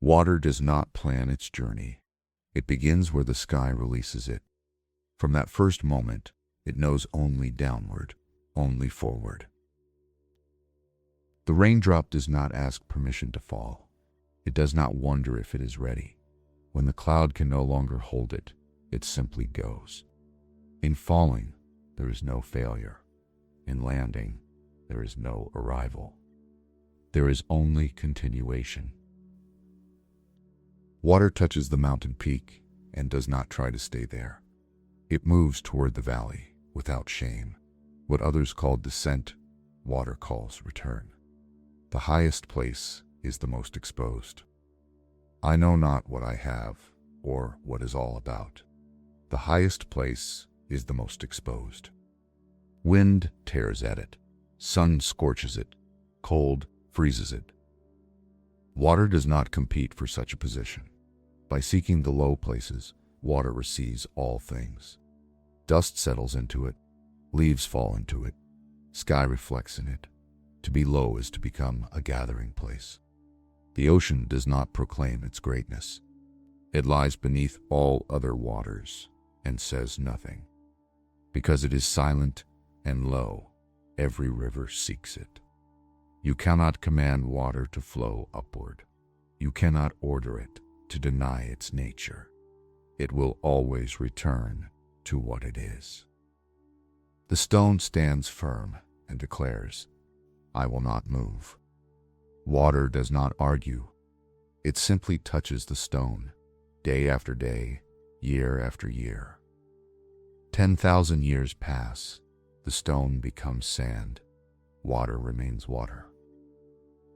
Water does not plan its journey. It begins where the sky releases it. From that first moment, it knows only downward, only forward. The raindrop does not ask permission to fall. It does not wonder if it is ready. When the cloud can no longer hold it, it simply goes. In falling, there is no failure. In landing, there is no arrival. There is only continuation. Water touches the mountain peak and does not try to stay there. It moves toward the valley without shame. What others call descent, water calls return. The highest place is the most exposed. I know not what I have or what is all about. The highest place is the most exposed. Wind tears at it. Sun scorches it. Cold freezes it. Water does not compete for such a position. By seeking the low places, water receives all things. Dust settles into it. Leaves fall into it. Sky reflects in it. To be low is to become a gathering place. The ocean does not proclaim its greatness. It lies beneath all other waters and says nothing. Because it is silent and low, every river seeks it. You cannot command water to flow upward. You cannot order it to deny its nature. It will always return to what it is. The stone stands firm and declares, I will not move. Water does not argue. It simply touches the stone, day after day, year after year. 10,000 years pass. The stone becomes sand. Water remains water.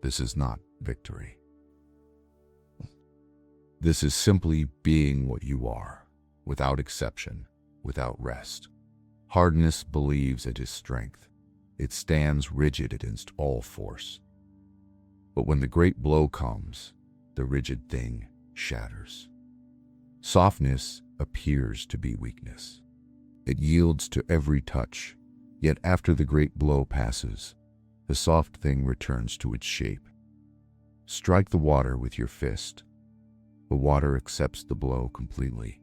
This is not victory. This is simply being what you are, without exception, without rest. Hardness believes it is strength. It stands rigid against all force. But when the great blow comes, the rigid thing shatters. Softness appears to be weakness. It yields to every touch, yet after the great blow passes, the soft thing returns to its shape. Strike the water with your fist. The water accepts the blow completely.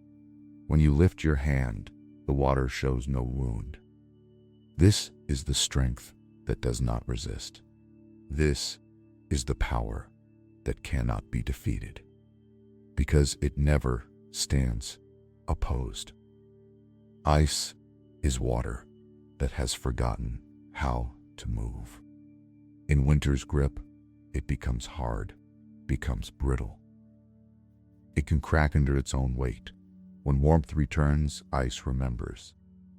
When you lift your hand, the water shows no wound. This is the strength that does not resist. This is the power that cannot be defeated, because it never stands opposed. Ice is water that has forgotten how to move. In winter's grip, it becomes hard, becomes brittle. It can crack under its own weight. When warmth returns, ice remembers.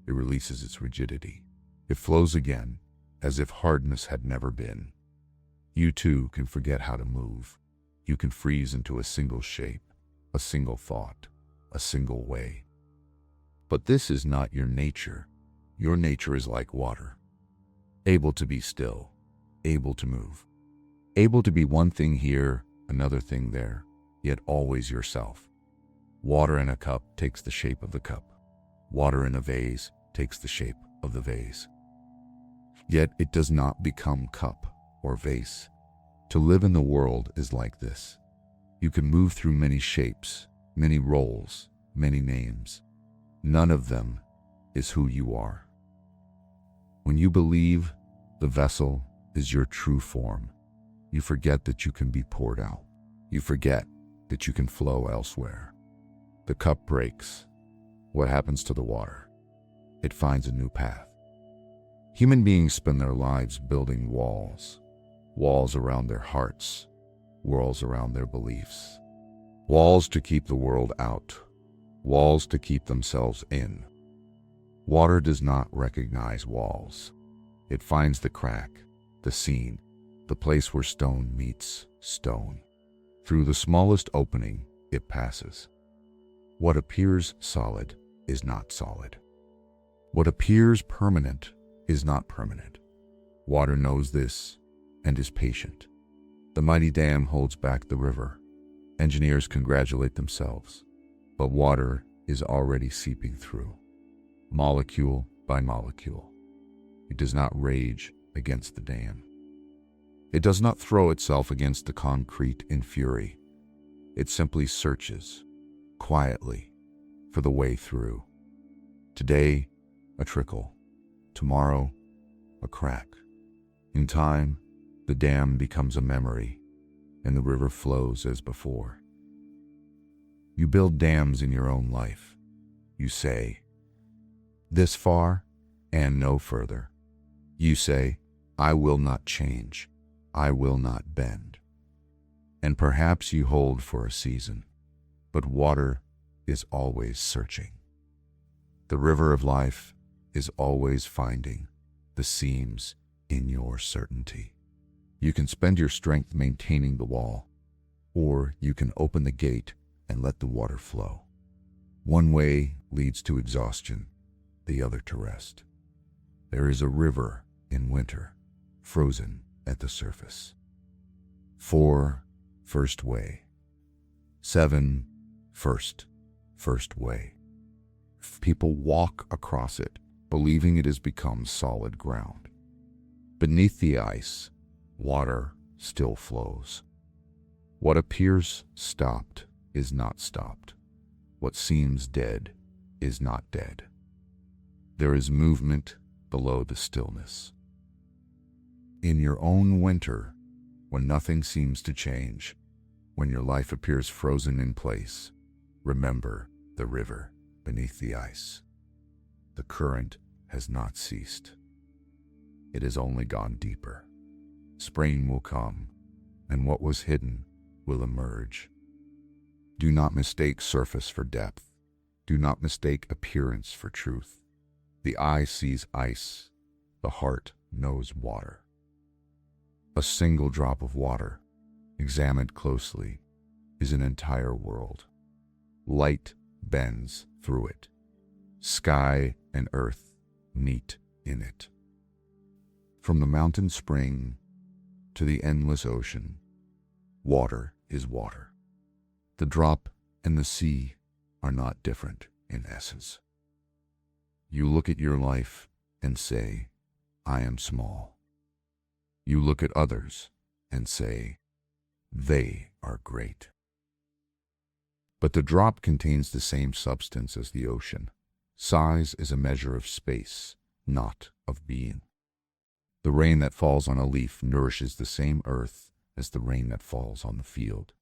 It releases its rigidity. It flows again, as if hardness had never been. You too can forget how to move. You can freeze into a single shape, a single thought, a single way. But this is not your nature. Your nature is like water, able to be still, able to move, able to be one thing here, another thing there, yet always yourself. Water in a cup takes the shape of the cup. Water in a vase takes the shape of the vase. Yet it does not become cup or vase. To live in the world is like this. You can move through many shapes, many roles, many names. None of them is who you are. When you believe the vessel is your true form, you forget that you can be poured out. You forget that you can flow elsewhere. The cup breaks. What happens to the water? It finds a new path. Human beings spend their lives building walls. Walls around their hearts. Walls around their beliefs. Walls to keep the world out. Walls to keep themselves in. Water does not recognize walls. It finds the crack, the seam, the place where stone meets stone. Through the smallest opening, it passes. What appears solid is not solid. What appears permanent is not permanent. Water knows this and is patient. The mighty dam holds back the river. Engineers congratulate themselves, but water is already seeping through, molecule by molecule. It does not rage against the dam. It does not throw itself against the concrete in fury. It simply searches, quietly, for the way through. Today, a trickle. Tomorrow, a crack. In time, the dam becomes a memory, and the river flows as before. You build dams in your own life. You say, "This far and no further." You say, "I will not change. I will not bend." And perhaps you hold for a season, but water is always searching. The river of life is always finding the seams in your certainty. You can spend your strength maintaining the wall, or you can open the gate and let the water flow. One way leads to exhaustion, the other to rest. There is a river in winter, frozen at the surface. 4. First way. 7. First way. People walk across it, believing it has become solid ground. Beneath the ice, water still flows. What appears stopped is not stopped. What seems dead is not dead. There is movement below the stillness. In your own winter, when nothing seems to change, when your life appears frozen in place, remember the river beneath the ice. The current has not ceased. It has only gone deeper. Spring will come, and what was hidden will emerge. Do not mistake surface for depth. Do not mistake appearance for truth. The eye sees ice. The heart knows water. A single drop of water, examined closely, is an entire world. Light bends through it. Sky and earth meet in it. From the mountain spring to the endless ocean, water is water. The drop and the sea are not different in essence. You look at your life and say, "I am small." You look at others and say, "They are great." But the drop contains the same substance as the ocean. Size is a measure of space, not of being. The rain that falls on a leaf nourishes the same earth as the rain that falls on the field.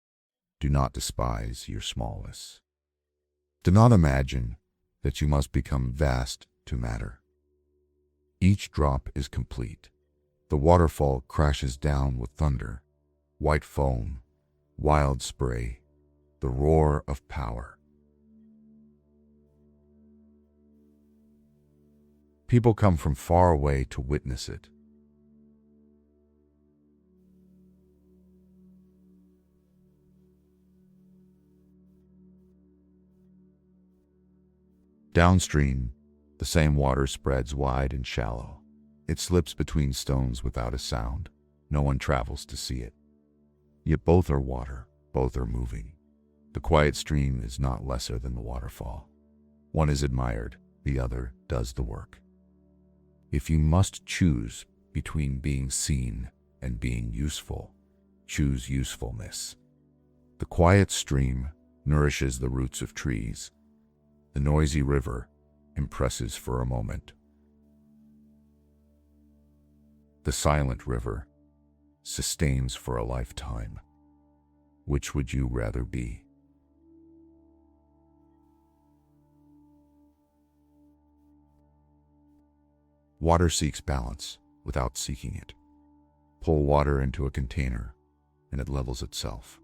Do not despise your smallness. Do not imagine that you must become vast to matter. Each drop is complete. The waterfall crashes down with thunder, white foam, wild spray, the roar of power. People come from far away to witness it. Downstream, the same water spreads wide and shallow. It slips between stones without a sound. No one travels to see it. Yet both are water, both are moving. The quiet stream is not lesser than the waterfall. One is admired, the other does the work. If you must choose between being seen and being useful, choose usefulness. The quiet stream nourishes the roots of trees. The noisy river impresses for a moment. The silent river sustains for a lifetime. Which would you rather be? Water seeks balance without seeking it. Pull water into a container and it levels itself.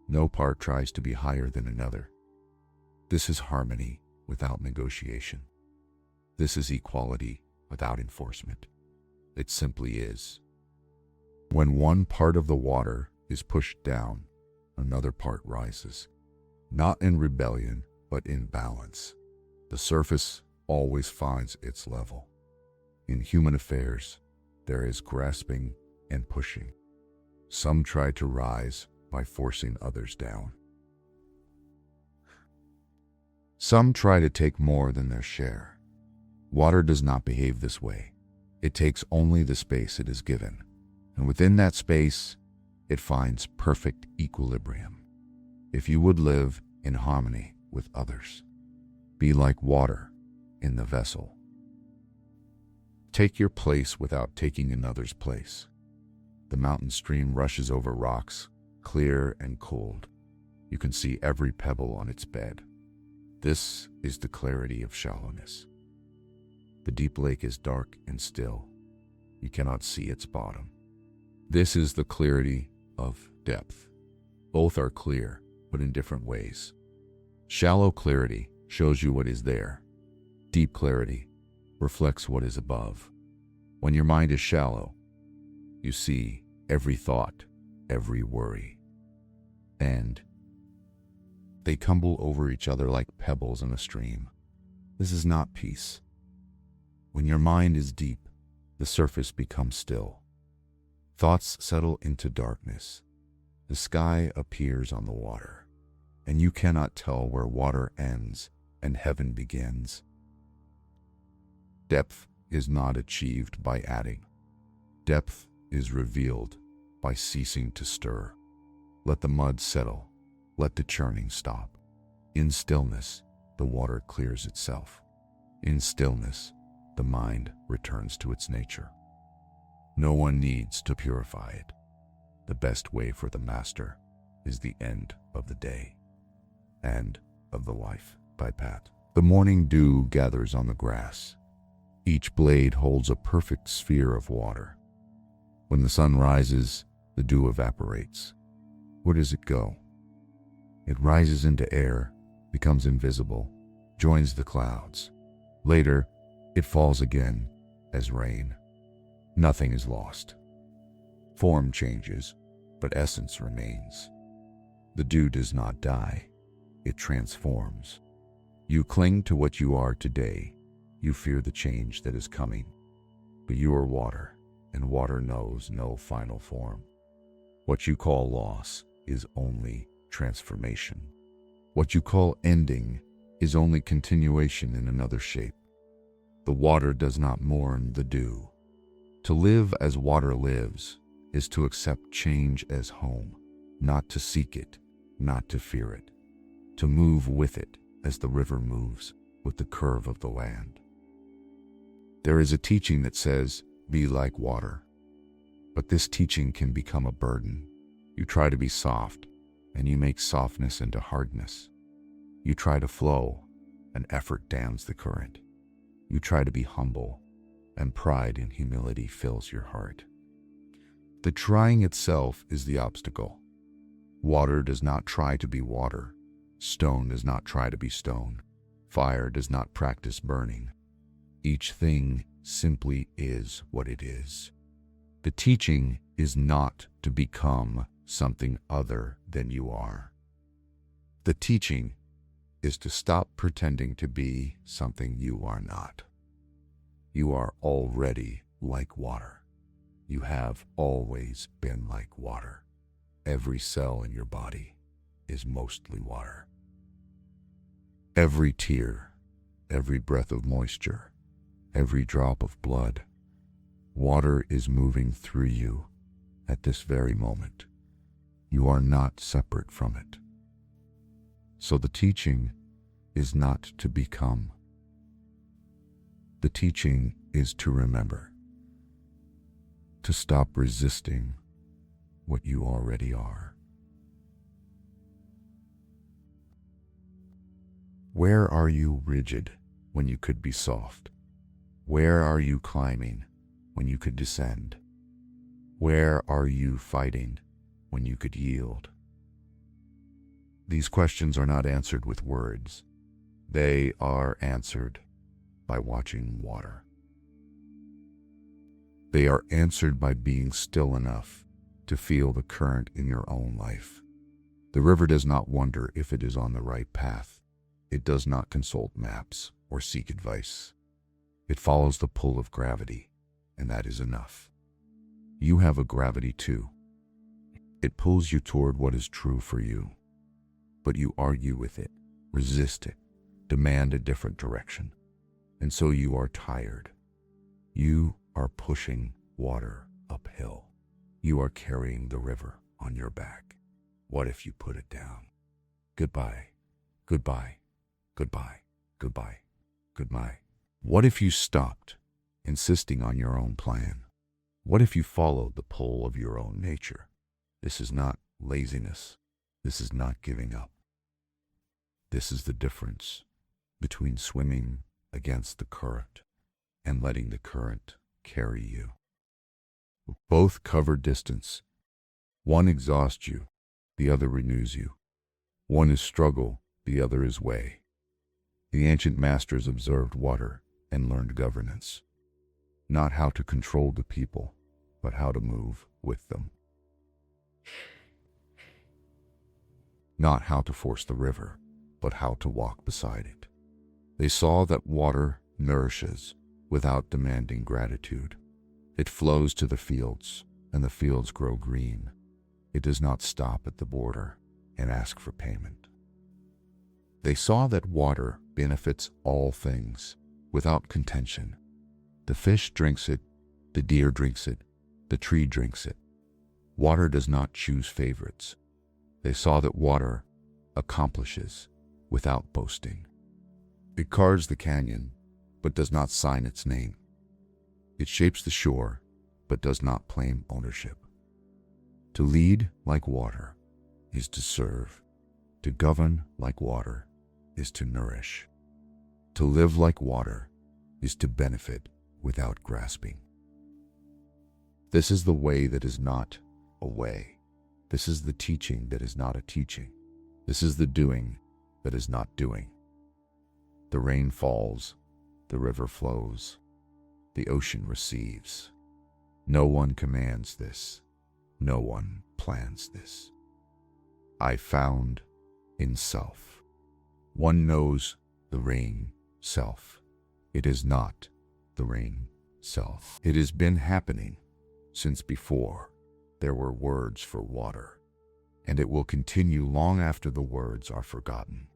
No part tries to be higher than another. This is harmony without negotiation. This is equality without enforcement. It simply is. When one part of the water is pushed down, another part rises. Not in rebellion, but in balance. The surface always finds its level. In human affairs, there is grasping and pushing. Some try to rise by forcing others down. Some try to take more than their share. Water does not behave this way. It takes only the space it is given, and within that space, it finds perfect equilibrium. if you would live in harmony with others. Be like water in the vessel. Take your place without taking another's place. The mountain stream rushes over rocks, clear and cold. You can see every pebble on its bed. This is the clarity of shallowness. The deep lake is dark and still. You cannot see its bottom. This is the clarity of depth. Both are clear, but in different ways. Shallow clarity shows you what is there. Deep clarity reflects what is above. When your mind is shallow, you see every thought, every worry, and they tumble over each other like pebbles in a stream. This is not peace. When your mind is deep, the surface becomes still. Thoughts settle into darkness. The sky appears on the water, and you cannot tell where water ends and heaven begins. Depth is not achieved by adding. Depth is revealed by ceasing to stir. Let the mud settle. Let the churning stop. In stillness, the water clears itself. In stillness, the mind returns to its nature. No one needs to purify it. The best way for the master is the end of the day, and of the life by Pat. The morning dew gathers on the grass. Each blade holds a perfect sphere of water. When the sun rises, the dew evaporates. Where does it go? It rises into air, becomes invisible, joins the clouds. Later, it falls again as rain. Nothing is lost. Form changes, but essence remains. The dew does not die. It transforms. You cling to what you are today. You fear the change that is coming. But you are water, and water knows no final form. What you call loss is only transformation. What you call ending is only continuation in another shape. The water does not mourn the dew. To live as water lives is to accept change as home, not to seek it, not to fear it, to move with it as the river moves with the curve of the land. There is a teaching that says, be like water. But this teaching can become a burden. You try to be soft, and you make softness into hardness. You try to flow, and effort dams the current. You try to be humble, and pride and humility fills your heart. The trying itself is the obstacle. Water does not try to be water. Stone does not try to be stone. Fire does not practice burning. Each thing simply is what it is. The teaching is not to become something other than you are. The teaching is to stop pretending to be something you are not. You are already like water. You have always been like water. Every cell in your body is mostly water. Every tear, every breath of moisture, every drop of blood, water is moving through you at this very moment. You are not separate from it. So the teaching is not to become. The teaching is to remember, to stop resisting what you already are. Where are you rigid when you could be soft? Where are you climbing when you could descend? Where are you fighting when you could yield? These questions are not answered with words. They are answered by watching water. They are answered by being still enough to feel the current in your own life. The river does not wonder if it is on the right path. It does not consult maps or seek advice. It follows the pull of gravity, and that is enough. You have a gravity too. It pulls you toward what is true for you. But you argue with it, resist it, demand a different direction. And so you are tired. You are pushing water uphill. You are carrying the river on your back. What if you put it down? Goodbye, goodbye, goodbye, goodbye, goodbye. What if you stopped insisting on your own plan? What if you followed the pull of your own nature? This is not laziness. This is not giving up. This is the difference between swimming against the current and letting the current carry you. Both cover distance. One exhausts you, the other renews you. One is struggle, the other is way. The ancient masters observed water and learned governance. Not how to control the people, but how to move with them. Not how to force the river, but how to walk beside it. They saw that water nourishes without demanding gratitude. It flows to the fields, and the fields grow green. It does not stop at the border and ask for payment. They saw that water benefits all things without contention. The fish drinks it, the deer drinks it, the tree drinks it. Water does not choose favorites. They saw that water accomplishes without boasting. It carves the canyon, but does not sign its name. It shapes the shore, but does not claim ownership. To lead like water is to serve. To govern like water is to nourish. To live like water is to benefit without grasping. This is the way that is not a way. This is the teaching that is not a teaching. This is the doing that is not doing. The rain falls, the river flows, the ocean receives. No one commands this. No one plans this. I found in self. One knows the rain self. It is not the rain self. It has been happening since before there were words for water, and it will continue long after the words are forgotten.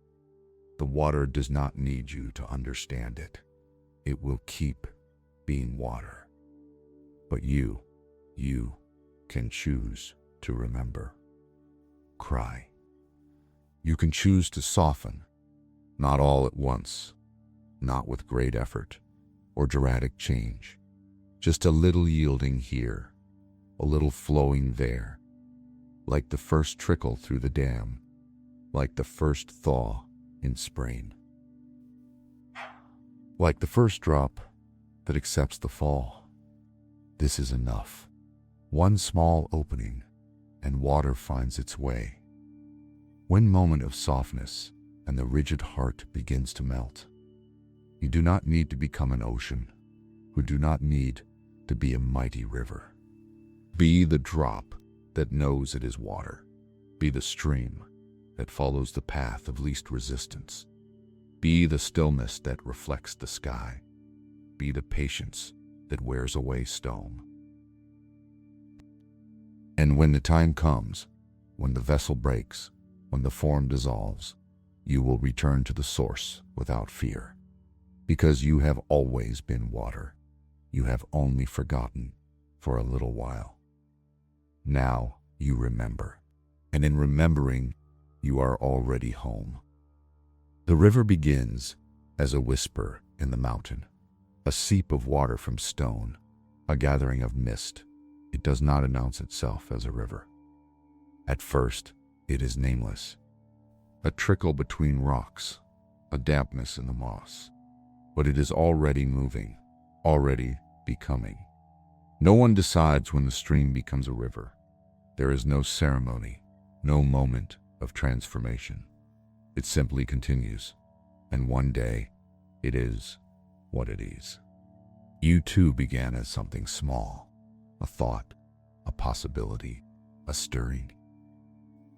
The water does not need you to understand it. It will keep being water. But you can choose to remember. Cry. You can choose to soften, not all at once, not with great effort or dramatic change, just a little yielding here, a little flowing there, like the first trickle through the dam, like the first thaw in spring, like the first drop that accepts the fall. This is enough. One small opening, and water finds its way. One moment of softness, and the rigid heart begins to melt. You do not need to become an ocean. You do not need to be a mighty river. Be the drop that knows it is water. Be the stream that follows the path of least resistance. Be the stillness that reflects the sky. Be the patience that wears away stone. And when the time comes, when the vessel breaks, when the form dissolves, you will return to the source without fear. Because you have always been water. You have only forgotten for a little while. Now you remember, and in remembering, you are already home. The river begins as a whisper in the mountain, a seep of water from stone, a gathering of mist. It does not announce itself as a river. At first, it is nameless, a trickle between rocks, a dampness in the moss. But it is already moving, already becoming. No one decides when the stream becomes a river. There is no ceremony, no moment of transformation. It simply continues, and one day, it is what it is. You too began as something small, a thought, a possibility, a stirring.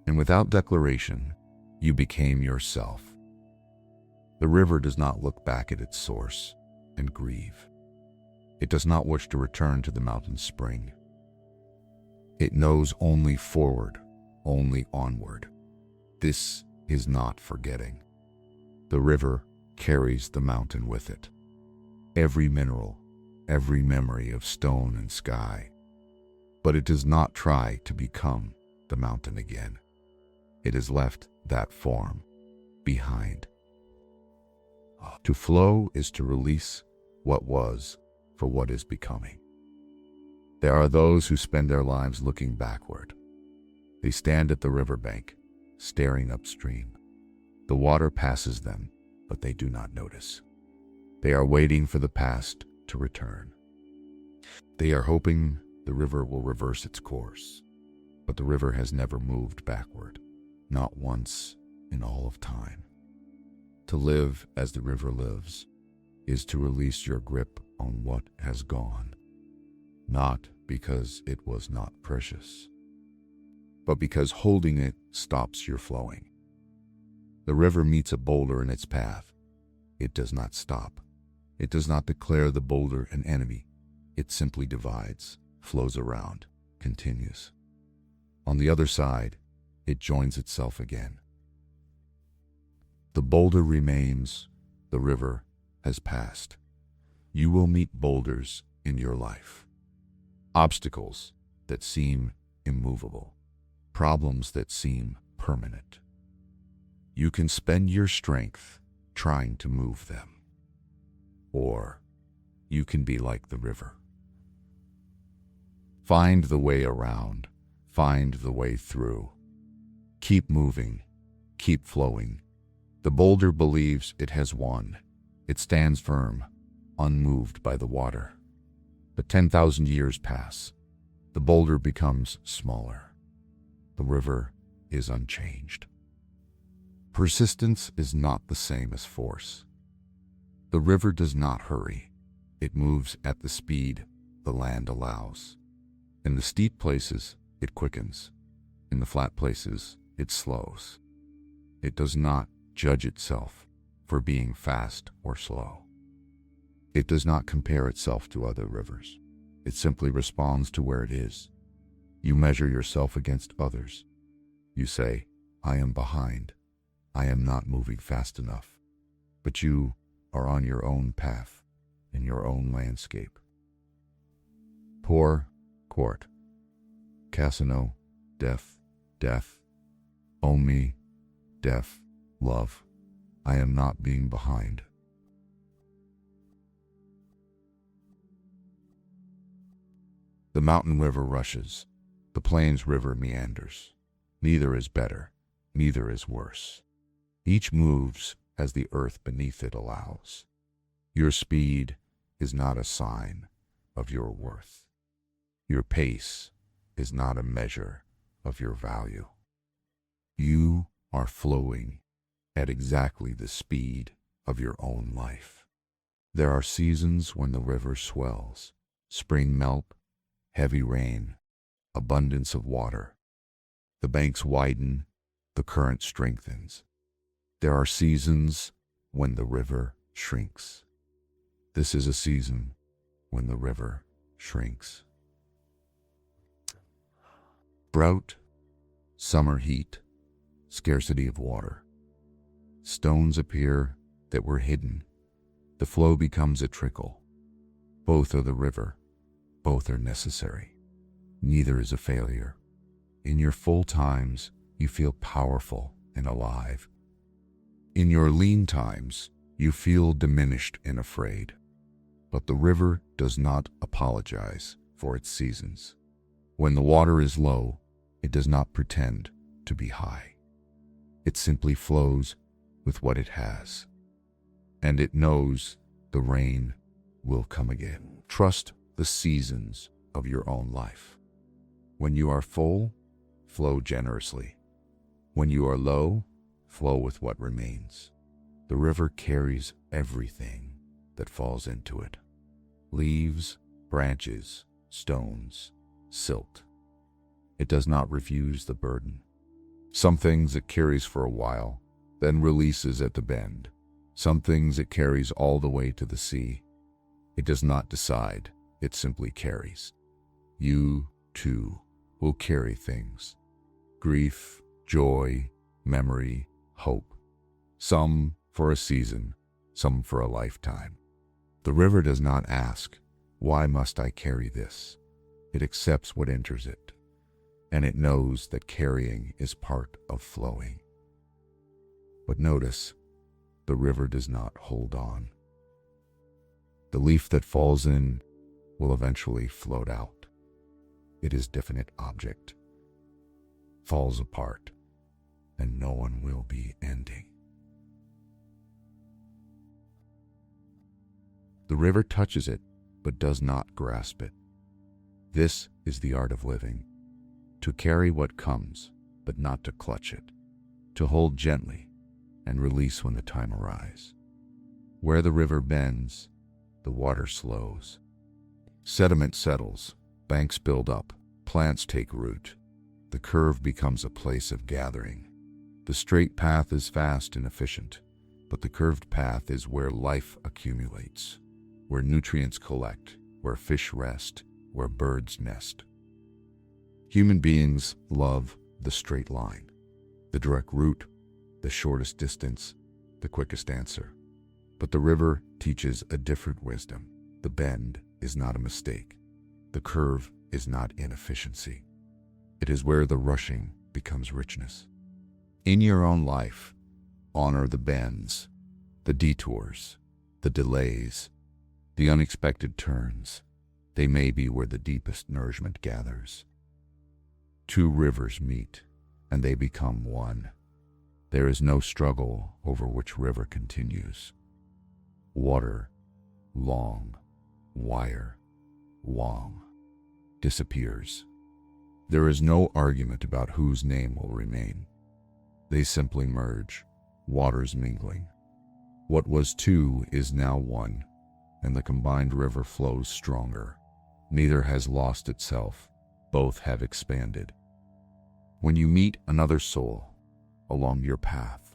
And without declaration, you became yourself. The river does not look back at its source and grieve. It does not wish to return to the mountain spring. It knows only forward, only onward. This is not forgetting. The river carries the mountain with it. Every mineral, every memory of stone and sky. But it does not try to become the mountain again. It is left that form behind. To flow is to release what was for what is becoming. There are those who spend their lives looking backward. They stand at the riverbank, staring upstream. The water passes them, but they do not notice. They are waiting for the past to return. They are hoping the river will reverse its course, but the river has never moved backward, not once in all of time. To live as the river lives is to release your grip on what has gone, not because it was not precious, but because holding it stops your flowing. The river meets a boulder in its path. It does not stop. It does not declare the boulder an enemy. It simply divides, flows around, continues. On the other side, it joins itself again. The boulder remains, the river has passed. You will meet boulders in your life. Obstacles that seem immovable. Problems that seem permanent. You can spend your strength trying to move them. Or you can be like the river. Find the way around, find the way through. Keep moving, keep flowing. The boulder believes it has won. It stands firm, unmoved by the water. But 10,000 years pass. The boulder becomes smaller. The river is unchanged. Persistence is not the same as force. The river does not hurry. It moves at the speed the land allows. In the steep places, it quickens. In the flat places, it slows. It does not judge itself for being fast or slow. It does not compare itself to other rivers. It simply responds to where it is. You measure yourself against others. You say, I am behind. I am not moving fast enough. But you are on your own path, in your own landscape. Poor, court. Casino, death, death. Own me, death, love. I am not being behind. The mountain river rushes. The plains river meanders. Neither is better, neither is worse. Each moves as the earth beneath it allows. Your speed is not a sign of your worth. Your pace is not a measure of your value. You are flowing at exactly the speed of your own life. There are seasons when the river swells, spring melt, heavy rain, abundance of water. The banks widen, the current strengthens. There are seasons when the river shrinks. This is a season when the river shrinks. Drought, summer heat, scarcity of water. Stones appear that were hidden. The flow becomes a trickle. Both are the river. Both are necessary. Neither is a failure. In your full times, you feel powerful and alive. In your lean times, you feel diminished and afraid. But the river does not apologize for its seasons. When the water is low, it does not pretend to be high. It simply flows with what it has. And it knows the rain will come again. Trust the seasons of your own life. When you are full, flow generously. When you are low, flow with what remains. The river carries everything that falls into it. Leaves, branches, stones, silt. It does not refuse the burden. Some things it carries for a while, then releases at the bend. Some things it carries all the way to the sea. It does not decide, it simply carries. You, too, will carry things. Grief, joy, memory, hope. Some for a season, some for a lifetime. The river does not ask, why must I carry this? It accepts what enters it, and it knows that carrying is part of flowing. But notice, the river does not hold on. The leaf that falls in will eventually float out. It is definite object, falls apart, and no one will be ending. The river touches it, but does not grasp it. This is the art of living, to carry what comes, but not to clutch it, to hold gently and release when the time arrives. Where the river bends, the water slows. Sediment settles, banks build up, plants take root. The curve becomes a place of gathering. The straight path is fast and efficient, but the curved path is where life accumulates, where nutrients collect, where fish rest, where birds nest. Human beings love the straight line, the direct route, the shortest distance, the quickest answer. But the river teaches a different wisdom. The bend is not a mistake. The curve is not inefficiency. It is where the rushing becomes richness. In your own life, honor the bends, the detours, the delays, the unexpected turns. They may be where the deepest nourishment gathers. Two rivers meet, and they become one. There is no struggle over which river continues. Water, long, wire, long, disappears. There is no argument about whose name will remain. They simply merge, waters mingling. What was two is now one, and the combined river flows stronger. Neither has lost itself, both have expanded. When you meet another soul along your path,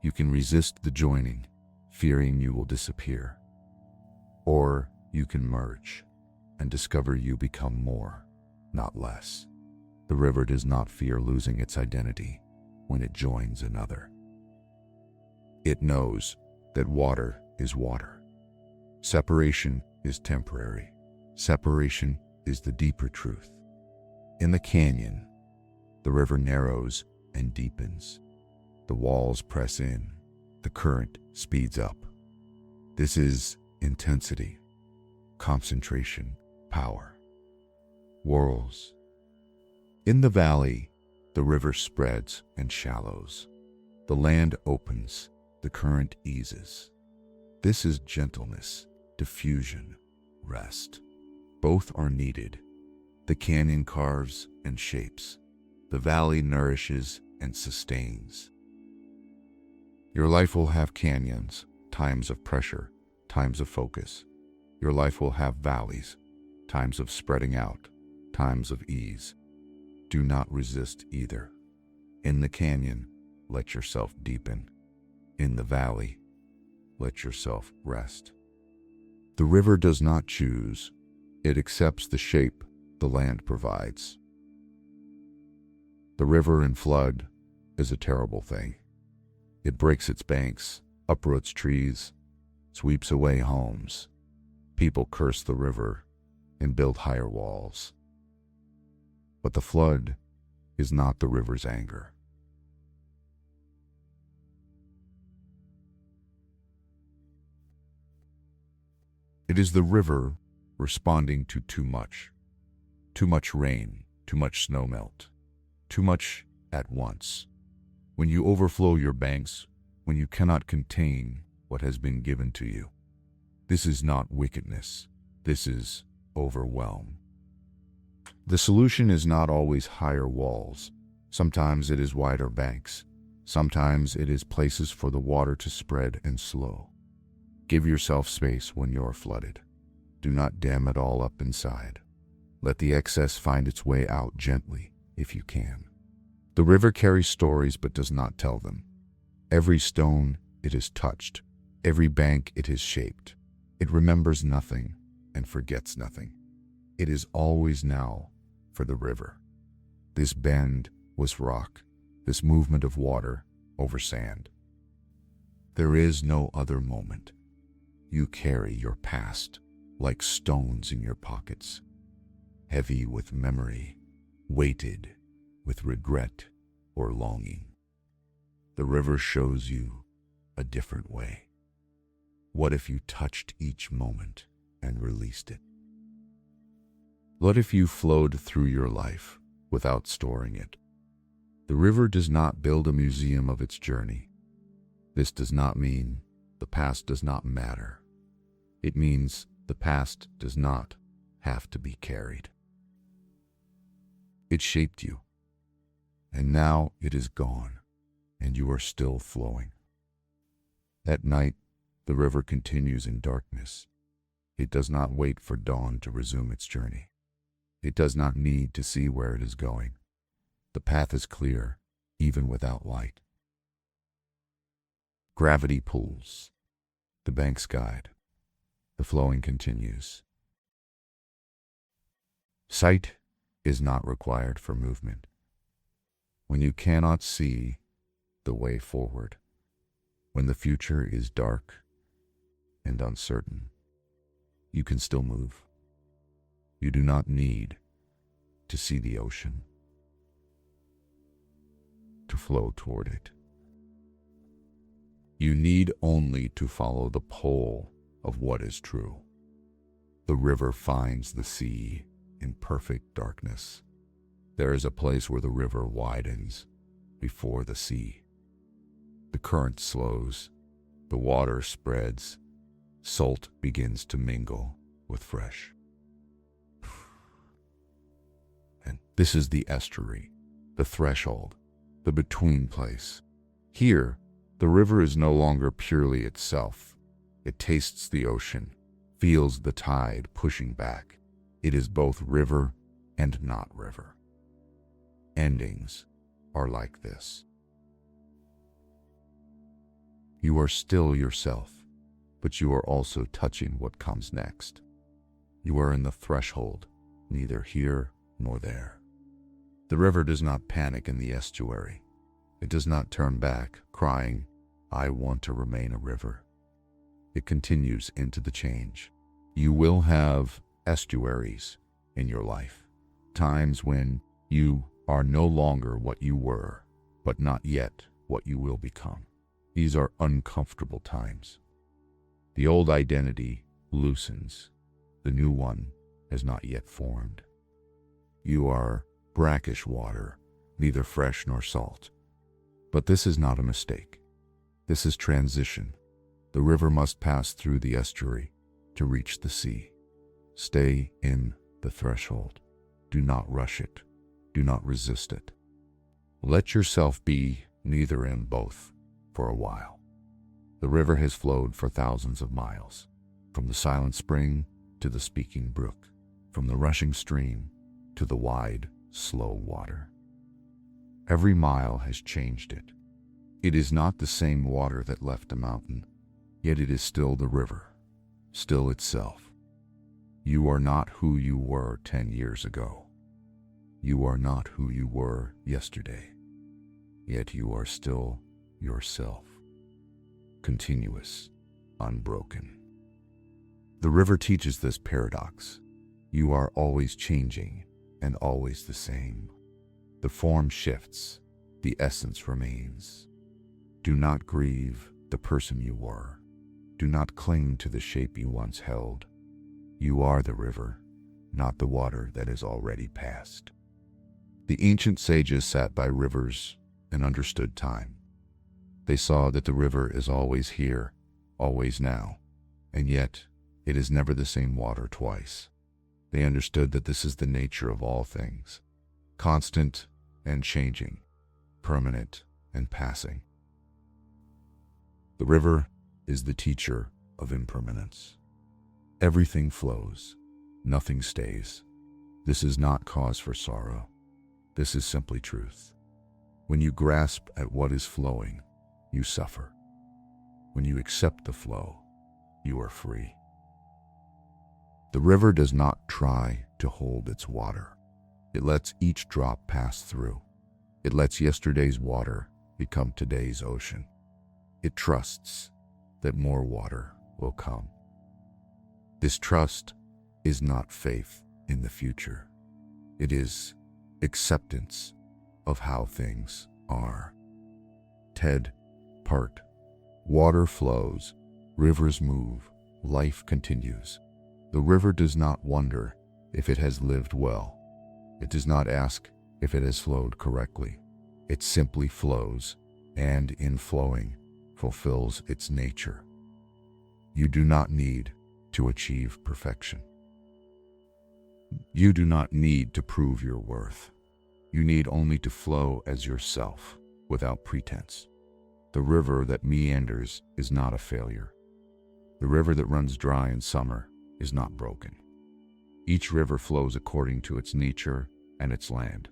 you can resist the joining, fearing you will disappear. Or you can merge and discover you become more, not less. The river does not fear losing its identity when it joins another. It knows that water is water. Separation is temporary. Separation is the deeper truth. In the canyon, the river narrows and deepens. The walls press in. The current speeds up. This is intensity, concentration, power. Whirls. In the valley, the river spreads and shallows. The land opens. The current eases. This is gentleness, diffusion, rest. Both are needed. The canyon carves and shapes. The valley nourishes and sustains. Your life will have canyons, times of pressure, times of focus. Your life will have valleys, times of spreading out, times of ease. Do not resist either. In the canyon, let yourself deepen. In the valley, let yourself rest. The river does not choose. It accepts the shape the land provides. The river in flood is a terrible thing. It breaks its banks, uproots trees, sweeps away homes. People curse the river and build higher walls. But the flood is not the river's anger. It is the river responding to too much rain, too much snowmelt, too much at once. When you overflow your banks, when you cannot contain what has been given to you. This is not wickedness. This is overwhelm. The solution is not always higher walls. Sometimes it is wider banks. Sometimes it is places for the water to spread and slow. Give yourself space when you're flooded. Do not dam it all up inside. Let the excess find its way out gently, if you can. The river carries stories but does not tell them. Every stone it has touched, every bank it has shaped. It remembers nothing and forgets nothing. It is always now for the river. This bend was rock, this movement of water over sand. There is no other moment. You carry your past like stones in your pockets, heavy with memory, weighted with regret or longing. The river shows you a different way. What if you touched each moment and released it? What if you flowed through your life without storing it? The river does not build a museum of its journey. This does not mean the past does not matter. It means the past does not have to be carried. It shaped you, and now it is gone, and you are still flowing. At night, the river continues in darkness. It does not wait for dawn to resume its journey. It does not need to see where it is going. The path is clear, even without light. Gravity pulls. The banks guide. The flowing continues. Sight is not required for movement. When you cannot see the way forward, when the future is dark and uncertain, you can still move. You do not need to see the ocean to flow toward it. You need only to follow the pole of what is true. The river finds the sea in perfect darkness. There is a place where the river widens before the sea. The current slows, the water spreads, salt begins to mingle with fresh. And this is the estuary, the threshold, the between place. Here, the river is no longer purely itself. It tastes the ocean, feels the tide pushing back. It is both river and not river. Endings are like this. You are still yourself, but you are also touching what comes next. You are in the threshold, neither here nor there. The river does not panic in the estuary. It does not turn back, crying, "I want to remain a river." It continues into the change. You will have estuaries in your life, times when you are no longer what you were, but not yet what you will become. These are uncomfortable times. The old identity loosens. The new one has not yet formed. You are brackish water, neither fresh nor salt. But this is not a mistake. This is transition. The river must pass through the estuary to reach the sea. Stay in the threshold. Do not rush it. Do not resist it. Let yourself be neither and both for a while. The river has flowed for thousands of miles, from the silent spring to the speaking brook, from the rushing stream to the wide, slow water. Every mile has changed it. It is not the same water that left the mountain, yet it is still the river, still itself. You are not who you were 10 years ago. You are not who you were yesterday, yet you are still yourself, continuous, unbroken. The river teaches this paradox. You are always changing and always the same. The form shifts, the essence remains. Do not grieve the person you were. Do not cling to the shape you once held. You are the river, not the water that is already past. The ancient sages sat by rivers and understood time. They saw that the river is always here, always now, and yet it is never the same water twice. They understood that this is the nature of all things, constant and changing, permanent and passing. The river is the teacher of impermanence. Everything flows, nothing stays. This is not cause for sorrow. This is simply truth. When you grasp at what is flowing, you suffer. When you accept the flow, you are free. The river does not try to hold its water. It lets each drop pass through. It lets yesterday's water become today's ocean. It trusts that more water will come. This trust is not faith in the future. It is acceptance of how things are. Ted Part. Water flows, rivers move, life continues. The river does not wonder if it has lived well. It does not ask if it has flowed correctly. It simply flows, and in flowing, fulfills its nature. You do not need to achieve perfection. You do not need to prove your worth. You need only to flow as yourself, without pretense. The river that meanders is not a failure. The river that runs dry in summer is not broken. Each river flows according to its nature and its land.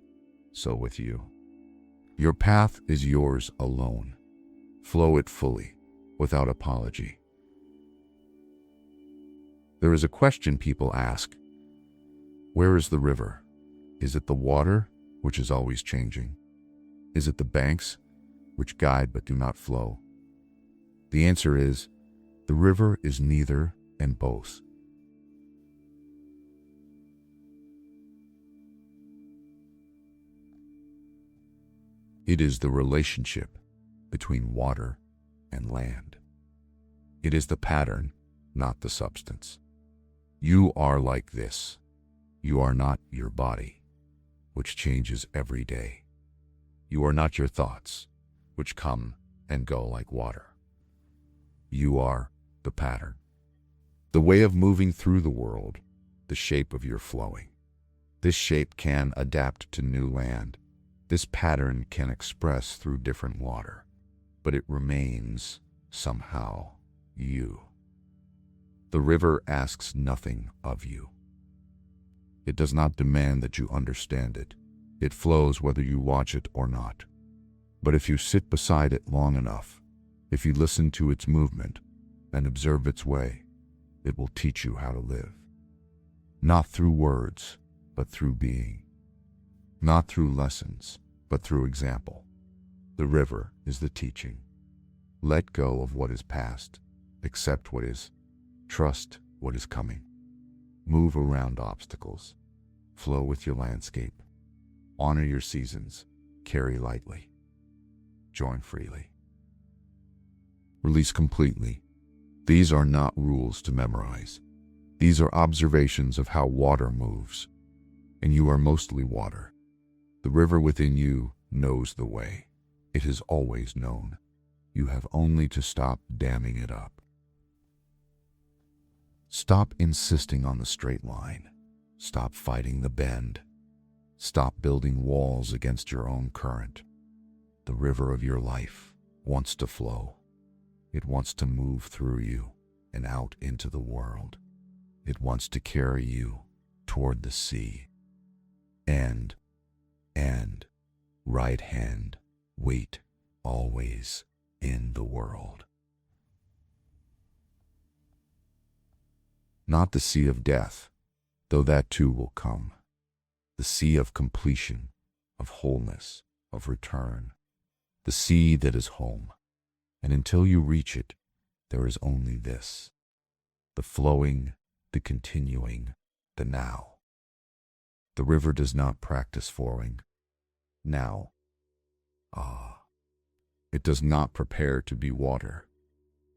So with you. Your path is yours alone. Flow it fully, without apology. There is a question people ask. Where is the river? Is it the water, which is always changing? Is it the banks, which guide but do not flow? The answer is, the river is neither and both. It is the relationship between water and land. It is the pattern, not the substance. You are like this. You are not your body, which changes every day. You are not your thoughts, which come and go like water. You are the pattern, the way of moving through the world, the shape of your flowing. This shape can adapt to new land. This pattern can express through different water, but it remains, somehow, you. The river asks nothing of you. It does not demand that you understand it. It flows whether you watch it or not. But if you sit beside it long enough, if you listen to its movement and observe its way, it will teach you how to live. Not through words, but through being. Not through lessons, but through example. The river is the teaching. Let go of what is past. Accept what is. Trust what is coming. Move around obstacles. Flow with your landscape. Honor your seasons. Carry lightly. Join freely. Release completely. These are not rules to memorize. These are observations of how water moves. And you are mostly water. The river within you knows the way. It has always known. You have only to stop damming it up. Stop insisting on the straight line. Stop fighting the bend. Stop building walls against your own current. The river of your life wants to flow. It wants to move through you and out into the world. It wants to carry you toward the sea. And, right hand, wait, always in the world. Not the sea of death, though that too will come. The sea of completion, of wholeness, of return. The sea that is home. And until you reach it, there is only this. The flowing, the continuing, the now. The river does not practice flowing. Now. It does not prepare to be water.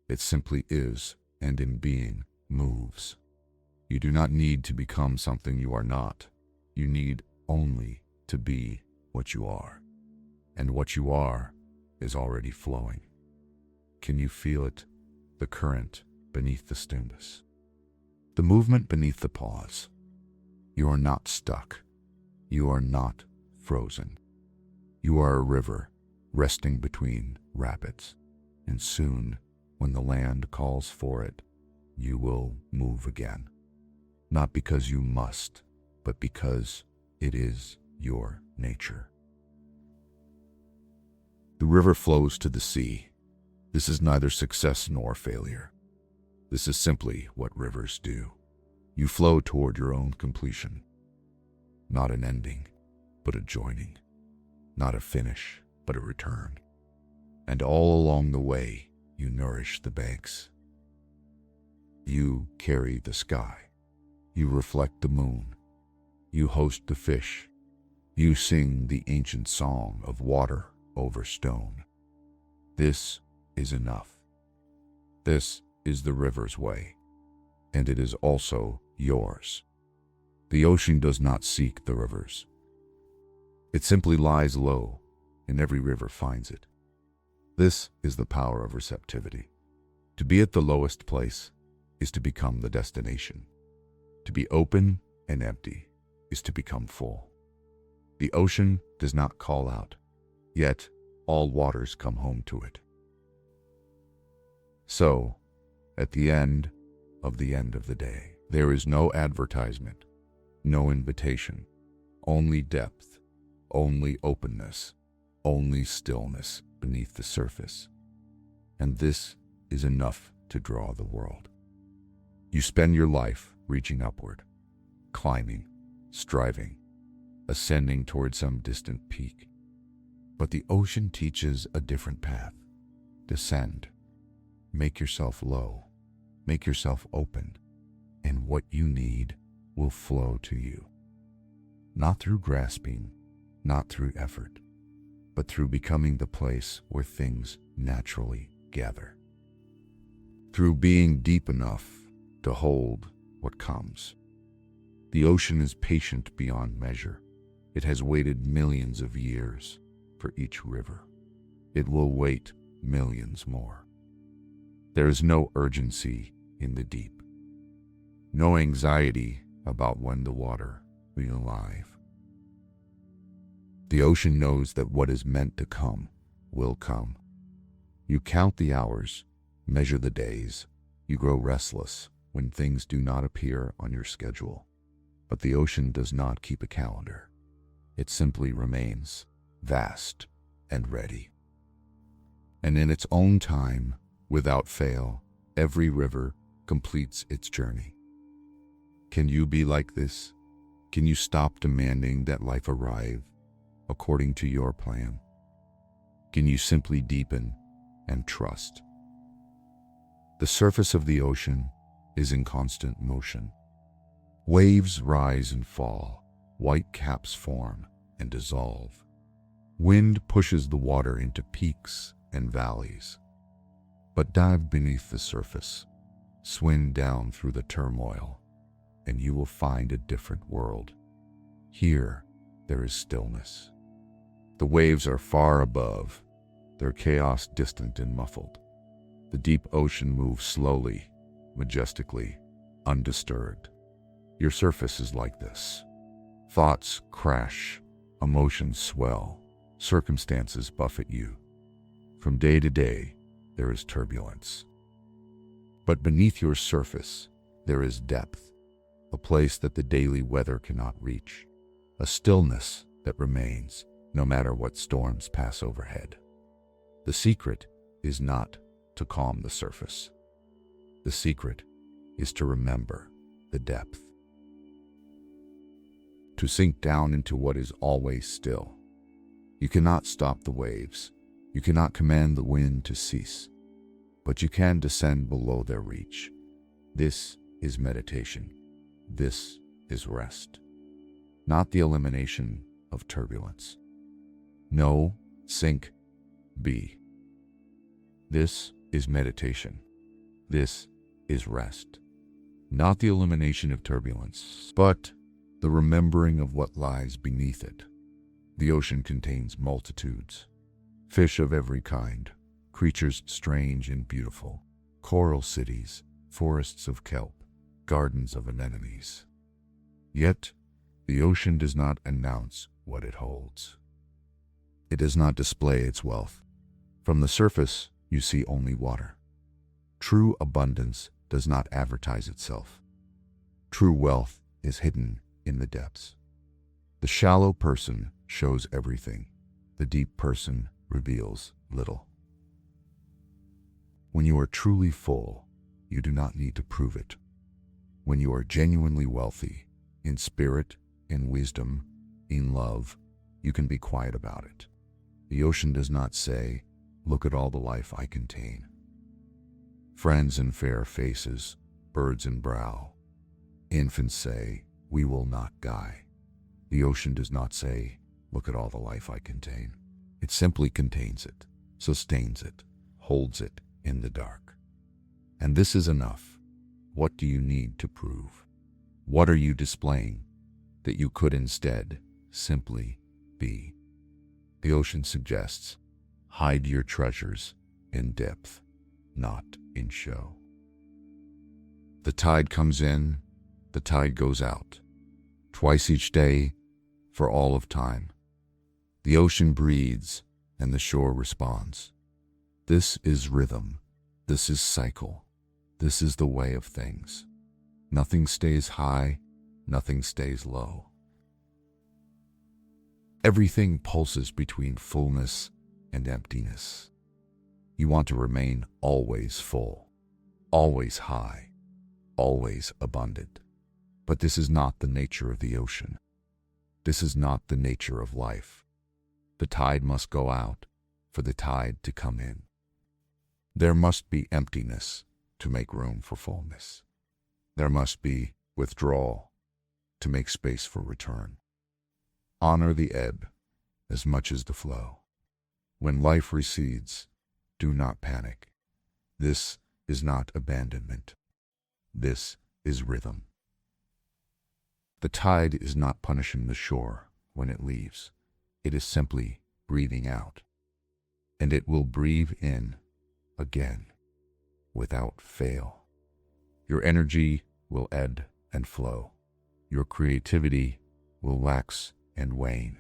It simply is, and in being, moves. You do not need to become something you are not. You need only to be what you are. And what you are is already flowing. Can you feel it? The current beneath the stillness. The movement beneath the pause. You are not stuck. You are not frozen. You are a river resting between rapids. And soon, when the land calls for it, you will move again. Not because you must, but because it is your nature. The river flows to the sea. This is neither success nor failure. This is simply what rivers do. You flow toward your own completion. Not an ending, but a joining. Not a finish, but a return. And all along the way, you nourish the banks. You carry the sky. You reflect the moon. You host the fish. You sing the ancient song of water over stone. This is enough. This is the river's way, and it is also yours. The ocean does not seek the rivers. It simply lies low, and every river finds it. This is the power of receptivity. To be at the lowest place is to become the destination. To be open and empty is to become full. The ocean does not call out, yet all waters come home to it. So, at the end of the day, there is no advertisement, no invitation, only depth, only openness, only stillness beneath the surface. And this is enough to draw the world. You spend your life reaching upward, climbing, striving, ascending toward some distant peak. But the ocean teaches a different path. Descend. Make yourself low. Make yourself open. And what you need will flow to you. Not through grasping, not through effort, but through becoming the place where things naturally gather. Through being deep enough to hold what comes. The ocean is patient beyond measure. It has waited millions of years for each river. It will wait millions more. There is no urgency in the deep. No anxiety about when the water will arrive. The ocean knows that what is meant to come will come. You count the hours, measure the days. You grow restless when things do not appear on your schedule. But the ocean does not keep a calendar. It simply remains vast and ready. And in its own time, without fail, every river completes its journey. Can you be like this? Can you stop demanding that life arrive according to your plan? Can you simply deepen and trust? The surface of the ocean is in constant motion. Waves rise and fall, white caps form and dissolve. Wind pushes the water into peaks and valleys. But dive beneath the surface, swim down through the turmoil, and you will find a different world. Here, there is stillness. The waves are far above, their chaos distant and muffled. The deep ocean moves slowly, majestically, undisturbed. Your surface is like this. Thoughts crash, emotions swell, circumstances buffet you. From day to day, there is turbulence. But beneath your surface, there is depth, a place that the daily weather cannot reach, a stillness that remains no matter what storms pass overhead. The secret is not to calm the surface. The secret is to remember the depth. To sink down into what is always still. You cannot stop the waves. You cannot command the wind to cease. But you can descend below their reach. This is meditation. This is rest. Not the elimination of turbulence. No, sink, be. This is meditation. This is rest. Not the elimination of turbulence, but the remembering of what lies beneath it. The ocean contains multitudes. Fish of every kind, creatures strange and beautiful, coral cities, forests of kelp, gardens of anemones. Yet, the ocean does not announce what it holds. It does not display its wealth. From the surface, you see only water. True abundance does not advertise itself. True wealth is hidden in the depths. The shallow person shows everything. The deep person reveals little. When you are truly full, you do not need to prove it. When you are genuinely wealthy, in spirit, in wisdom, in love, you can be quiet about it. The ocean does not say, "Look at all the life I contain." Friends in fair faces, birds in brow. Infants say, "We will not die." The ocean does not say, "Look at all the life I contain." It simply contains it, sustains it, holds it in the dark. And this is enough. What do you need to prove? What are you displaying that you could instead simply be? The ocean suggests, hide your treasures in depth, not in show. The tide comes in, the tide goes out, twice each day for all of time. The ocean breathes and the shore responds. This is rhythm. This is cycle. This is the way of things. Nothing stays high, nothing stays low. Everything pulses between fullness and emptiness. You want to remain always full, always high, always abundant. But this is not the nature of the ocean. This is not the nature of life. The tide must go out for the tide to come in. There must be emptiness to make room for fullness. There must be withdrawal to make space for return. Honor the ebb as much as the flow. When life recedes, do not panic. This is not abandonment. This is rhythm. The tide is not punishing the shore when it leaves. It is simply breathing out. And it will breathe in again, without fail. Your energy will ebb and flow. Your creativity will wax and wane.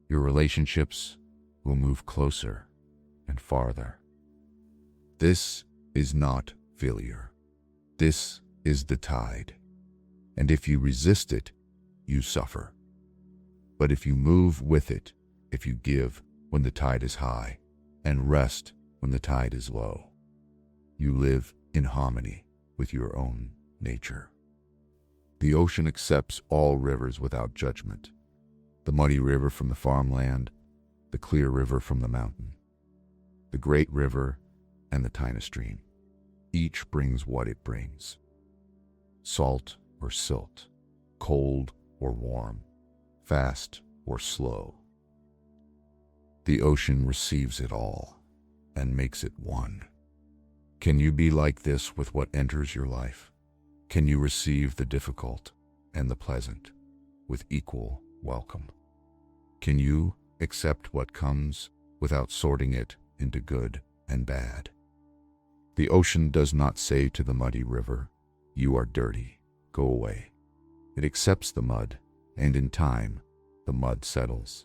Your relationships will move closer and farther. This is not failure. This is the tide. And if you resist it, you suffer. But if you move with it, if you give when the tide is high and rest when the tide is low, you live in harmony with your own nature. The ocean accepts all rivers without judgment. The muddy river from the farmland, the clear river from the mountain, the great river and the tiny stream. Each brings what it brings. Salt or silt, cold or warm, fast or slow. The ocean receives it all and makes it one. Can you be like this with what enters your life? Can you receive the difficult and the pleasant with equal welcome? Can you accept what comes without sorting it into good and bad? The ocean does not say to the muddy river, "You are dirty, go away." It accepts the mud, and in time, the mud settles.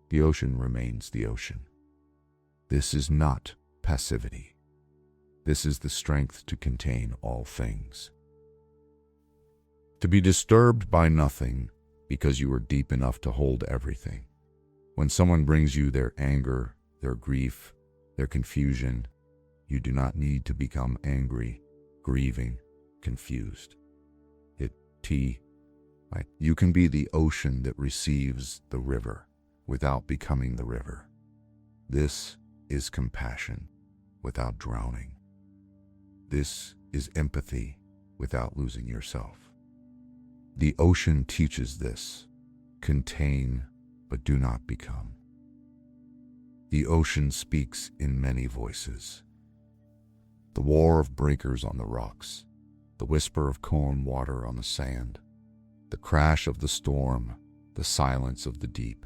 The ocean remains the ocean. This is not passivity. This is the strength to contain all things. To be disturbed by nothing because you are deep enough to hold everything. When someone brings you their anger, their grief, their confusion, you do not need to become angry, grieving, confused. You can be the ocean that receives the river without becoming the river. This is compassion without drowning. This is empathy without losing yourself. The ocean teaches this: contain, but do not become. The ocean speaks in many voices. The roar of breakers on the rocks, the whisper of calm water on the sand, the crash of the storm, the silence of the deep,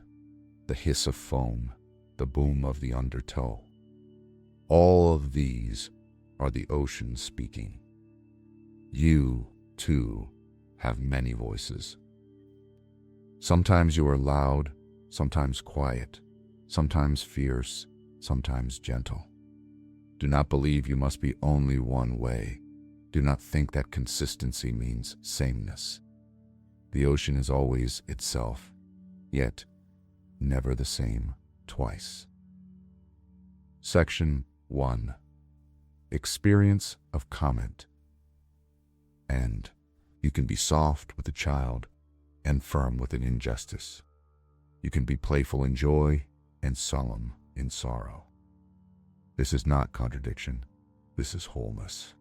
the hiss of foam, the boom of the undertow. All of these are the ocean speaking. You, too, have many voices. Sometimes you are loud, sometimes quiet, sometimes fierce, sometimes gentle. Do not believe you must be only one way. Do not think that consistency means sameness. The ocean is always itself, yet never the same twice. Section 1. Experience of comment. And you can be soft with a child and firm with an injustice. You can be playful in joy and solemn in sorrow. This is not contradiction. This is wholeness.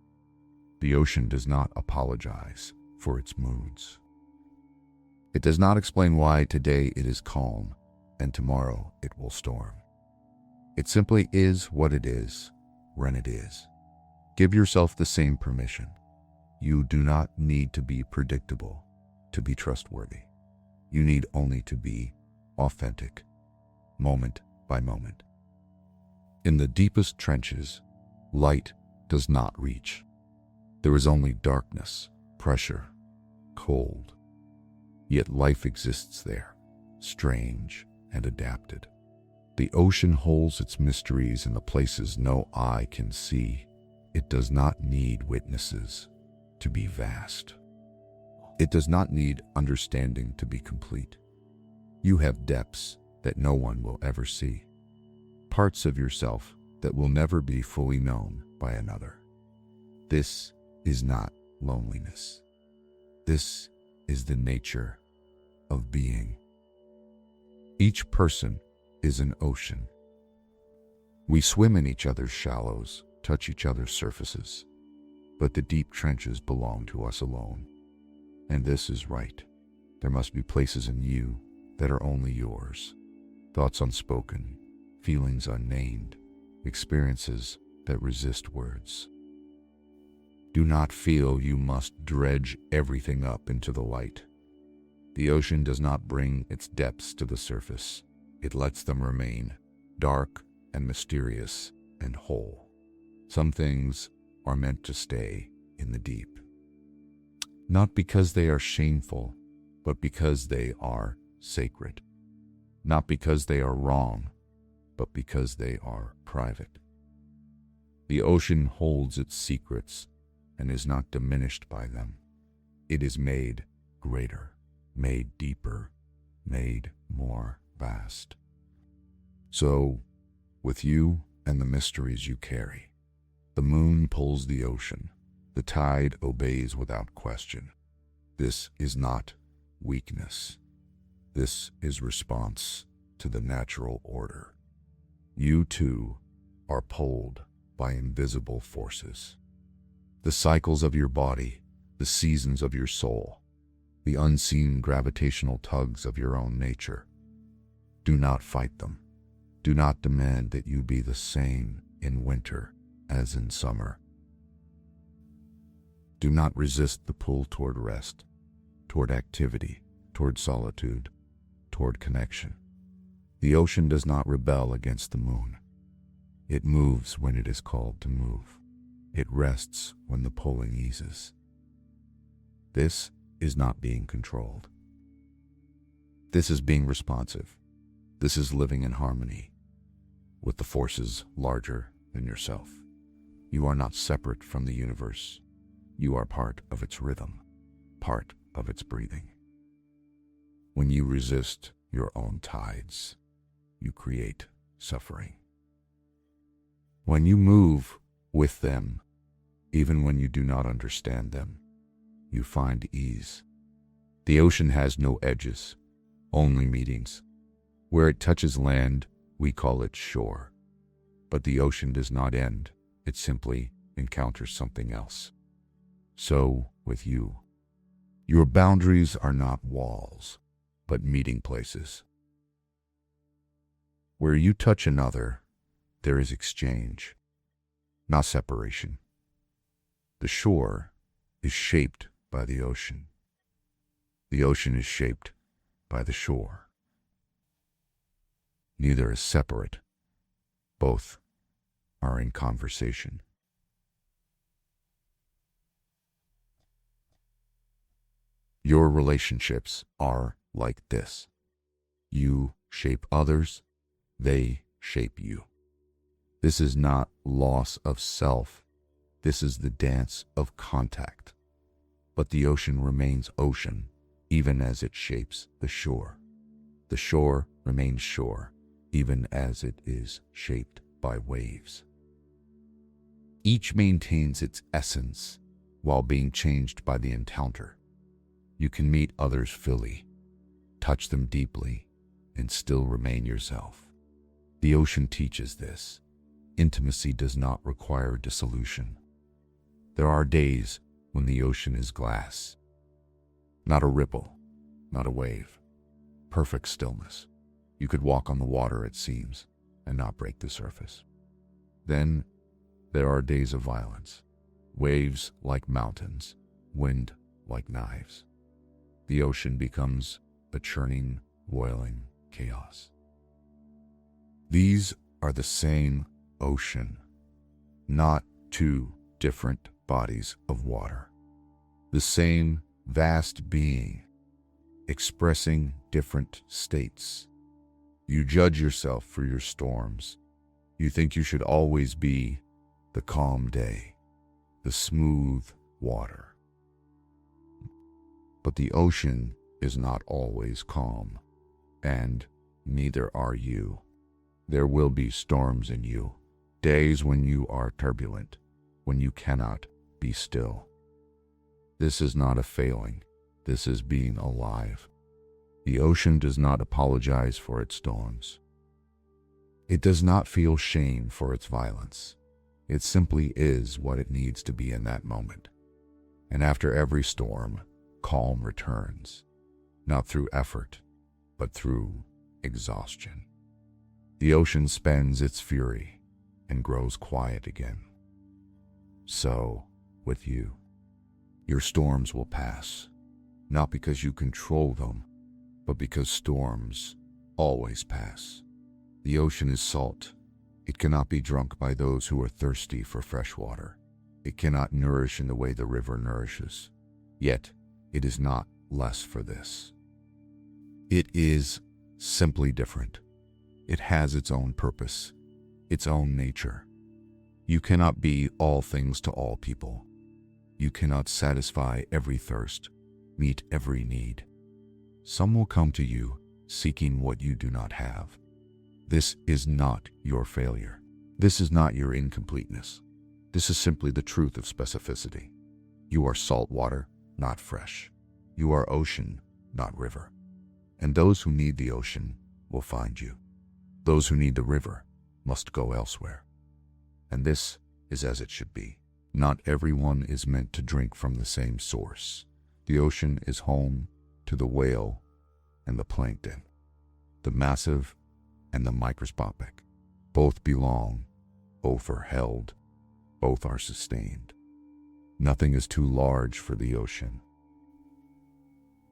The ocean does not apologize for its moods. It does not explain why today it is calm and tomorrow it will storm. It simply is what it is when it is. Give yourself the same permission. You do not need to be predictable to be trustworthy. You need only to be authentic, moment by moment. In the deepest trenches, light does not reach. There is only darkness, pressure, cold. Yet life exists there, strange and adapted. The ocean holds its mysteries in the places no eye can see. It does not need witnesses to be vast. It does not need understanding to be complete. You have depths that no one will ever see, parts of yourself that will never be fully known by another. This is not loneliness. This is the nature of being. Each person is an ocean. We swim in each other's shallows, touch each other's surfaces, but the deep trenches belong to us alone. And this is right. There must be places in you that are only yours. Thoughts unspoken, feelings unnamed, experiences that resist words. Do not feel you must dredge everything up into the light. The ocean does not bring its depths to the surface. It lets them remain dark and mysterious and whole. Some things are meant to stay in the deep. Not because they are shameful, but because they are sacred. Not because they are wrong, but because they are private. The ocean holds its secrets and is not diminished by them. It is made greater, made deeper, made more vast. So, with you and the mysteries you carry, the moon pulls the ocean. The tide obeys without question. This is not weakness. This is response to the natural order. You too are pulled by invisible forces. The cycles of your body, the seasons of your soul, the unseen gravitational tugs of your own nature. Do not fight them. Do not demand that you be the same in winter as in summer. Do not resist the pull toward rest, toward activity, toward solitude, toward connection. The ocean does not rebel against the moon. It moves when it is called to move. It rests when the pulling eases. This is not being controlled. This is being responsive. This is living in harmony with the forces larger than yourself. You are not separate from the universe. You are part of its rhythm, part of its breathing. When you resist your own tides, you create suffering. When you move with them, even when you do not understand them, you find ease. The ocean has no edges, only meetings. Where it touches land, we call it shore. But the ocean does not end, it simply encounters something else. So with you. Your boundaries are not walls, but meeting places. Where you touch another, there is exchange, not separation. The shore is shaped by the ocean. The ocean is shaped by the shore. Neither is separate. Both are in conversation. Your relationships are like this. You shape others, they shape you. This is not loss of self. This is the dance of contact. But the ocean remains ocean, even as it shapes the shore. The shore remains shore, even as it is shaped by waves. Each maintains its essence while being changed by the encounter. You can meet others fully, touch them deeply, and still remain yourself. The ocean teaches this. Intimacy does not require dissolution. There are days when the ocean is glass. Not a ripple, not a wave. Perfect stillness. You could walk on the water, it seems. and not break the surface. Then there are days of violence, waves like mountains, wind like knives. The ocean becomes a churning, boiling chaos. These are the same ocean, not two different bodies of water. The same vast being, expressing different states. You judge yourself for your storms. You think you should always be the calm day, the smooth water. But the ocean is not always calm, and neither are you. There will be storms in you, days when you are turbulent, when you cannot be still. This is not a failing. This is being alive. The ocean does not apologize for its storms. It does not feel shame for its violence. It simply is what it needs to be in that moment. And after every storm, calm returns, not through effort, but through exhaustion. The ocean spends its fury and grows quiet again. So, with you, your storms will pass, not because you control them, but because storms always pass. The ocean is salt. It cannot be drunk by those who are thirsty for fresh water. It cannot nourish in the way the river nourishes. Yet, it is not less for this. It is simply different. It has its own purpose, its own nature. You cannot be all things to all people. You cannot satisfy every thirst, meet every need. Some will come to you seeking what you do not have. This is not your failure. This is not your incompleteness. This is simply the truth of specificity. You are salt water, not fresh. You are ocean, not river. And those who need the ocean will find you. Those who need the river must go elsewhere. And this is as it should be. Not everyone is meant to drink from the same source. The ocean is home to the whale and the plankton, the massive and the microscopic. Both belong, both are held, both are sustained. Nothing is too large for the ocean.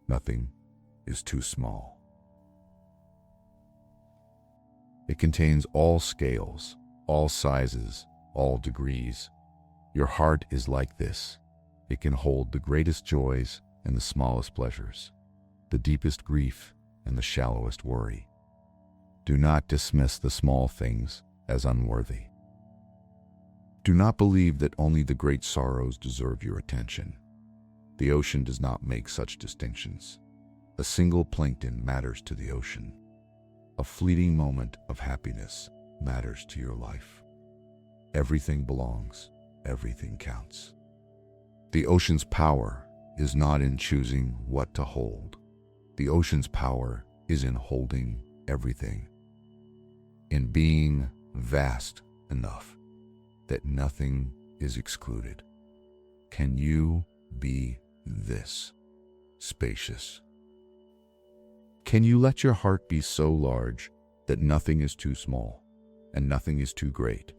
Nothing is too small. It contains all scales, all sizes, all degrees. Your heart is like this. It can hold the greatest joys and the smallest pleasures, the deepest grief and the shallowest worry. Do not dismiss the small things as unworthy. Do not believe that only the great sorrows deserve your attention. The ocean does not make such distinctions. A single plankton matters to the ocean. A fleeting moment of happiness matters to your life. Everything belongs. Everything counts. The ocean's power is not in choosing what to hold. The ocean's power is in holding everything, in being vast enough that nothing is excluded. Can you be this spacious? Can you let your heart be so large that nothing is too small and nothing is too great?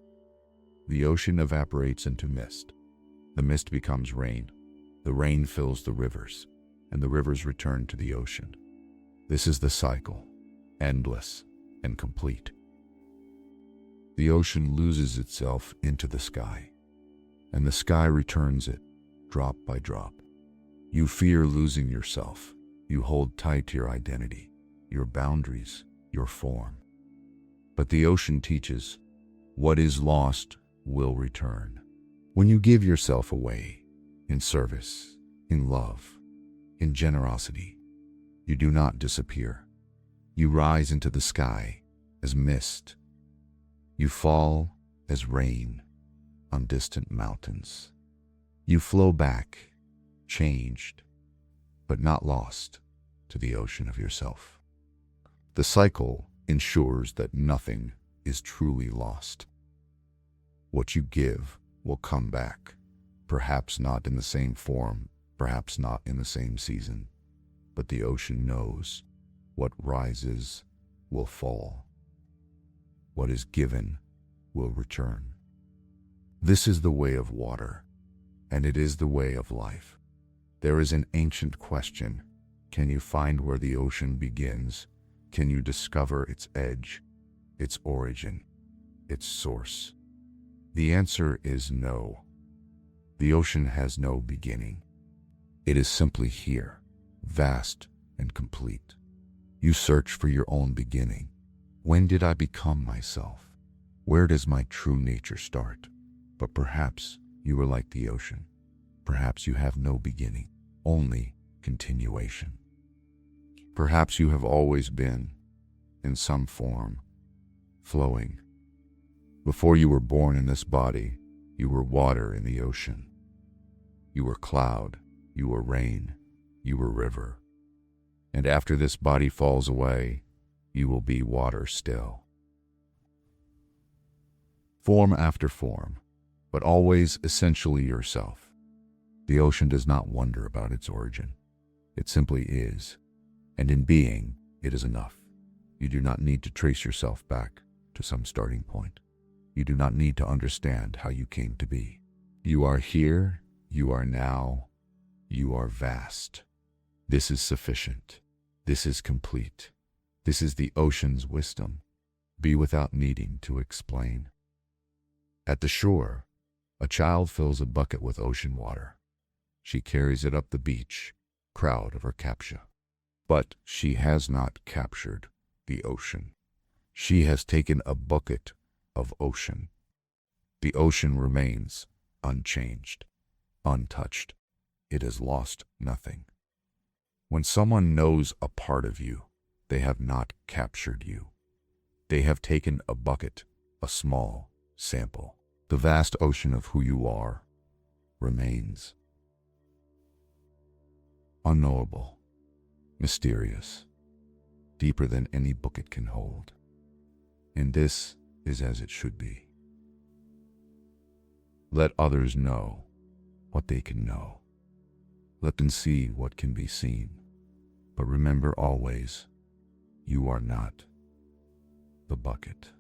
The ocean evaporates into mist. The mist becomes rain. The rain fills the rivers, and the rivers return to the ocean. This is the cycle, endless and complete. The ocean loses itself into the sky, and the sky returns it, drop by drop. You fear losing yourself. You hold tight to your identity, your boundaries, your form. But the ocean teaches, what is lost will return. When you give yourself away in service, in love, in generosity, you do not disappear. You rise into the sky as mist. You fall as rain on distant mountains. You flow back, changed, but not lost, to the ocean of yourself. The cycle ensures that nothing is truly lost. What you give will come back, perhaps not in the same form, perhaps not in the same season, but the ocean knows what rises will fall. What is given will return. This is the way of water, and it is the way of life. There is an ancient question. Can you find where the ocean begins? Can you discover its edge, its origin, its source? The answer is no. The ocean has no beginning. It is simply here, vast and complete. You search for your own beginning. When did I become myself? Where does my true nature start? But perhaps you are like the ocean. Perhaps you have no beginning, only continuation. Perhaps you have always been, in some form, flowing. Before you were born in this body, you were water in the ocean. You were cloud, you were rain, you were river. And after this body falls away, you will be water still. Form after form, but always essentially yourself. The ocean does not wonder about its origin. It simply is, and in being, it is enough. You do not need to trace yourself back to some starting point. You do not need to understand how you came to be. You are here, you are now, you are vast. This is sufficient. This is complete. This is the ocean's wisdom. Be without needing to explain. At the shore, a child fills a bucket with ocean water. She carries it up the beach, proud of her capture. But she has not captured the ocean. She has taken a bucket of ocean. The ocean remains unchanged, untouched. It has lost nothing. When someone knows a part of you, they have not captured you. They have taken a bucket, a small sample. The vast ocean of who you are remains unknowable, mysterious, deeper than any bucket can hold. And this is as it should be. Let others know what they can know. Let them see what can be seen. But remember always, you are not the bucket.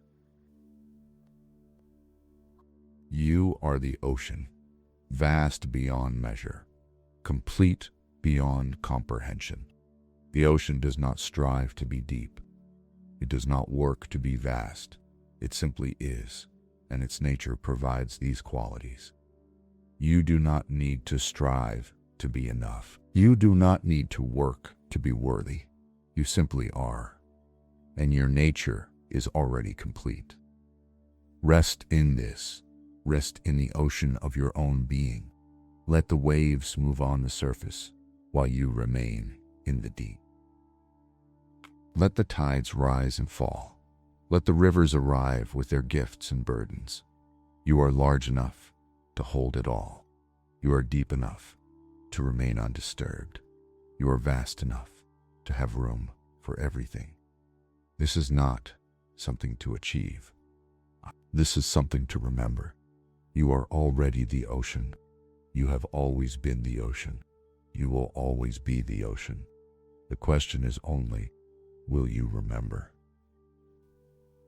You are the ocean, vast beyond measure, complete beyond comprehension. The ocean does not strive to be deep. It does not work to be vast. It simply is, and its nature provides these qualities. You do not need to strive to be enough. You do not need to work to be worthy. You simply are, and your nature is already complete. Rest in this. Rest in the ocean of your own being. Let the waves move on the surface while you remain in the deep. Let the tides rise and fall. Let the rivers arrive with their gifts and burdens. You are large enough to hold it all. You are deep enough to remain undisturbed. You are vast enough to have room for everything. This is not something to achieve. This is something to remember. You are already the ocean. You have always been the ocean. You will always be the ocean. The question is only, will you remember?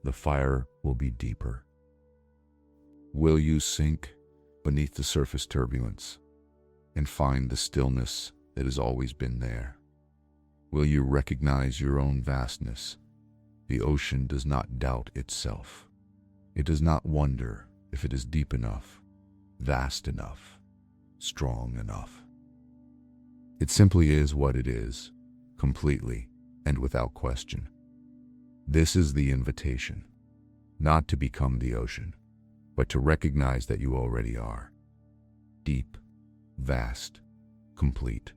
The fire will be deeper. Will you sink beneath the surface turbulence and find the stillness that has always been there? Will you recognize your own vastness? The ocean does not doubt itself. It does not wonder if it is deep enough, vast enough, strong enough. It simply is what it is, completely and without question. This is the invitation, not to become the ocean, but to recognize that you already are. Deep, vast, complete,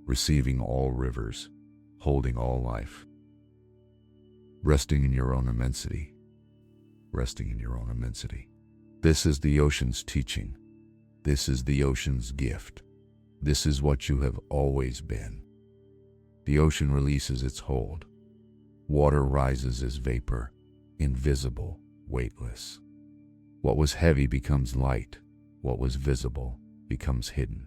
receiving all rivers, holding all life. Resting in your own immensity, resting in your own immensity. This is the ocean's teaching. This is the ocean's gift. This is what you have always been. The ocean releases its hold. Water rises as vapor, invisible, weightless. What was heavy becomes light. What was visible becomes hidden.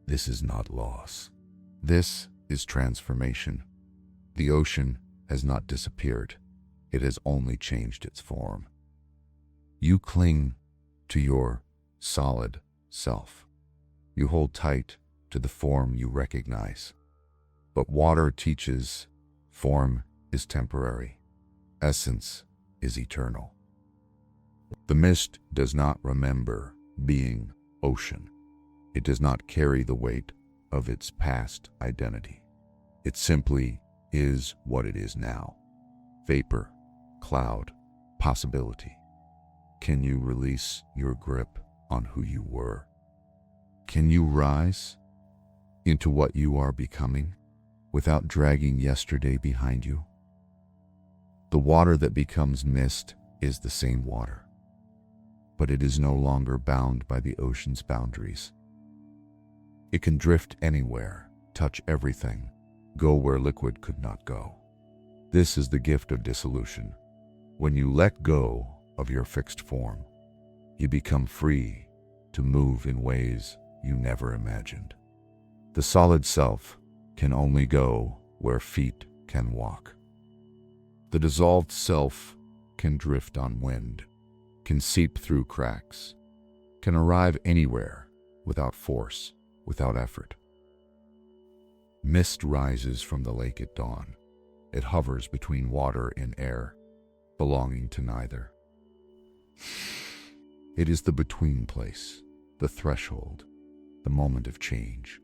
This is not loss. This is transformation. The ocean has not disappeared. it has only changed its form. You cling to your solid self. You hold tight to the form you recognize. But water teaches form is temporary, essence is eternal. The mist does not remember being ocean. It does not carry the weight of its past identity. It simply is what it is now. Vapor, cloud, possibility. Can you release your grip on who you were? Can you rise into what you are becoming without dragging yesterday behind you? The water that becomes mist is the same water, but it is no longer bound by the ocean's boundaries. It can drift anywhere, touch everything, go where liquid could not go. This is the gift of dissolution. When you let go of your fixed form, you become free to move in ways you never imagined. The solid self can only go where feet can walk. The dissolved self can drift on wind, can seep through cracks, can arrive anywhere without force, without effort. Mist rises from the lake at dawn. It hovers between water and air, belonging to neither. It is the between place, the threshold, the moment of change.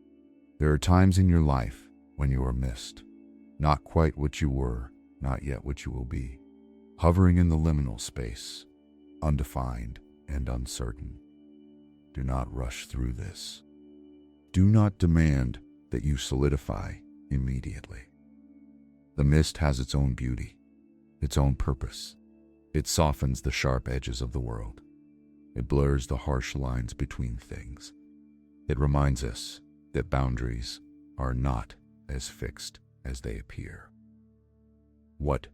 There are times in your life when you are mist, not quite what you were, not yet what you will be, hovering in the liminal space, undefined and uncertain. Do not rush through this. Do not demand that you solidify immediately. The mist has its own beauty, its own purpose. It softens the sharp edges of the world. It blurs the harsh lines between things. It reminds us that boundaries are not as fixed as they appear. What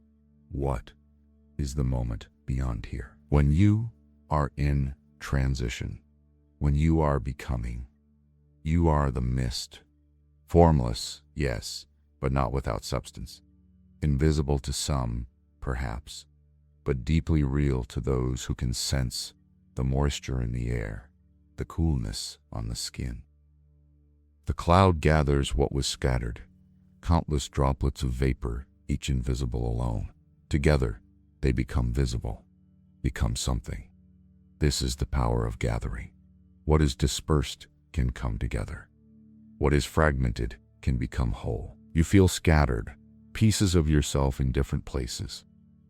is the moment beyond here? When you are in transition, when you are becoming, you are the mist. Formless, yes, but not without substance. Invisible to some, perhaps, but deeply real to those who can sense the moisture in the air, the coolness on the skin. The cloud gathers what was scattered, countless droplets of vapor, each invisible alone. Together, they become visible, become something. This is the power of gathering. What is dispersed can come together. What is fragmented can become whole. You feel scattered, pieces of yourself in different places.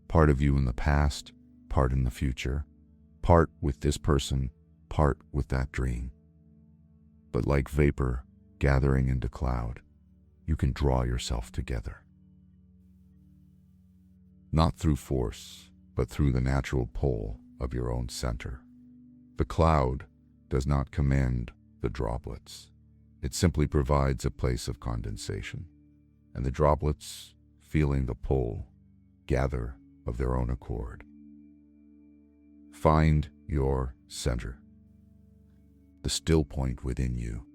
Part of you in the past, part in the future, part with this person, part with that dream. But like vapor gathering into cloud, you can draw yourself together. Not through force, but through the natural pull of your own center. The cloud does not command the droplets. It simply provides a place of condensation, and the droplets, feeling the pull, gather of their own accord. Find your center, the still point within you,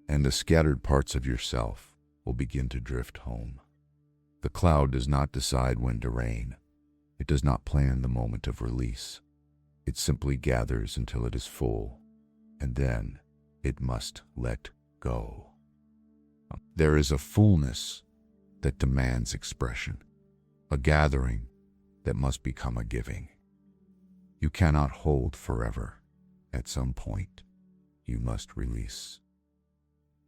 and the scattered parts of yourself will begin to drift home. The cloud does not decide when to rain. It does not plan the moment of release. It simply gathers until it is full, and then it must let go. There is a fullness that demands expression, a gathering that must become a giving. You cannot hold forever. At some point, you must release.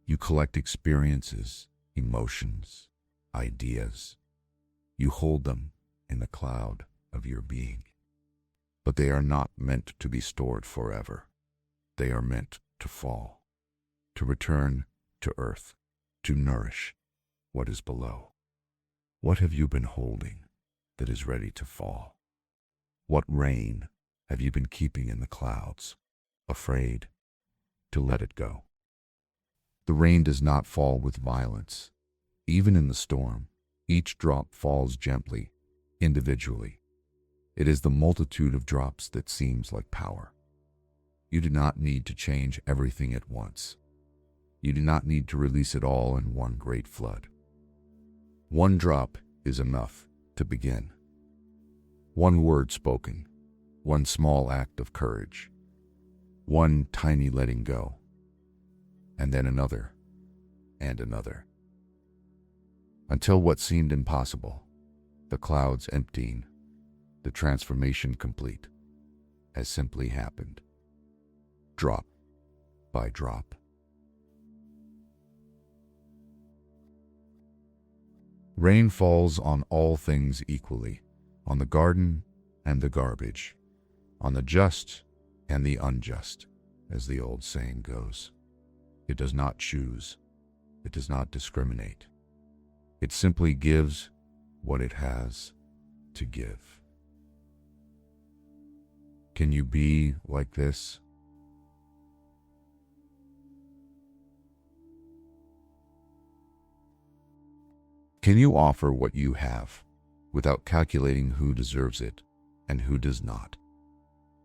You collect experiences, emotions, ideas. You hold them in the cloud of your being. But they are not meant to be stored forever. They are meant to fall, to return to earth, to nourish what is below. What have you been holding that is ready to fall? What rain have you been keeping in the clouds, afraid to let it go? The rain does not fall with violence. Even in the storm, each drop falls gently, individually. It is the multitude of drops that seems like power. You do not need to change everything at once. You do not need to release it all in one great flood. One drop is enough to begin. One word spoken, one small act of courage, one tiny letting go, and then another, and another. Until what seemed impossible, the clouds emptying, the transformation complete, has simply happened, drop by drop. Rain falls on all things equally, on the garden and the garbage, on the just and the unjust, as the old saying goes. It does not choose. It does not discriminate. It simply gives what it has to give. Can you be like this? Can you offer what you have without calculating who deserves it and who does not?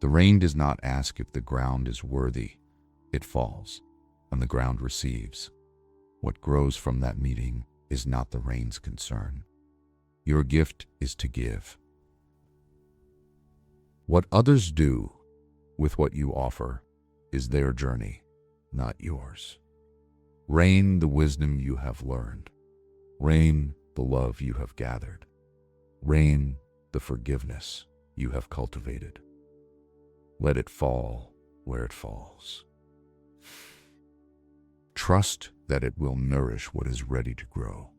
The rain does not ask if the ground is worthy. It falls, and the ground receives. What grows from that meeting is not the rain's concern. Your gift is to give. What others do with what you offer is their journey, not yours. Rain the wisdom you have learned. Rain the love you have gathered. Rain the forgiveness you have cultivated. Let it fall where it falls. Trust that it will nourish what is ready to grow.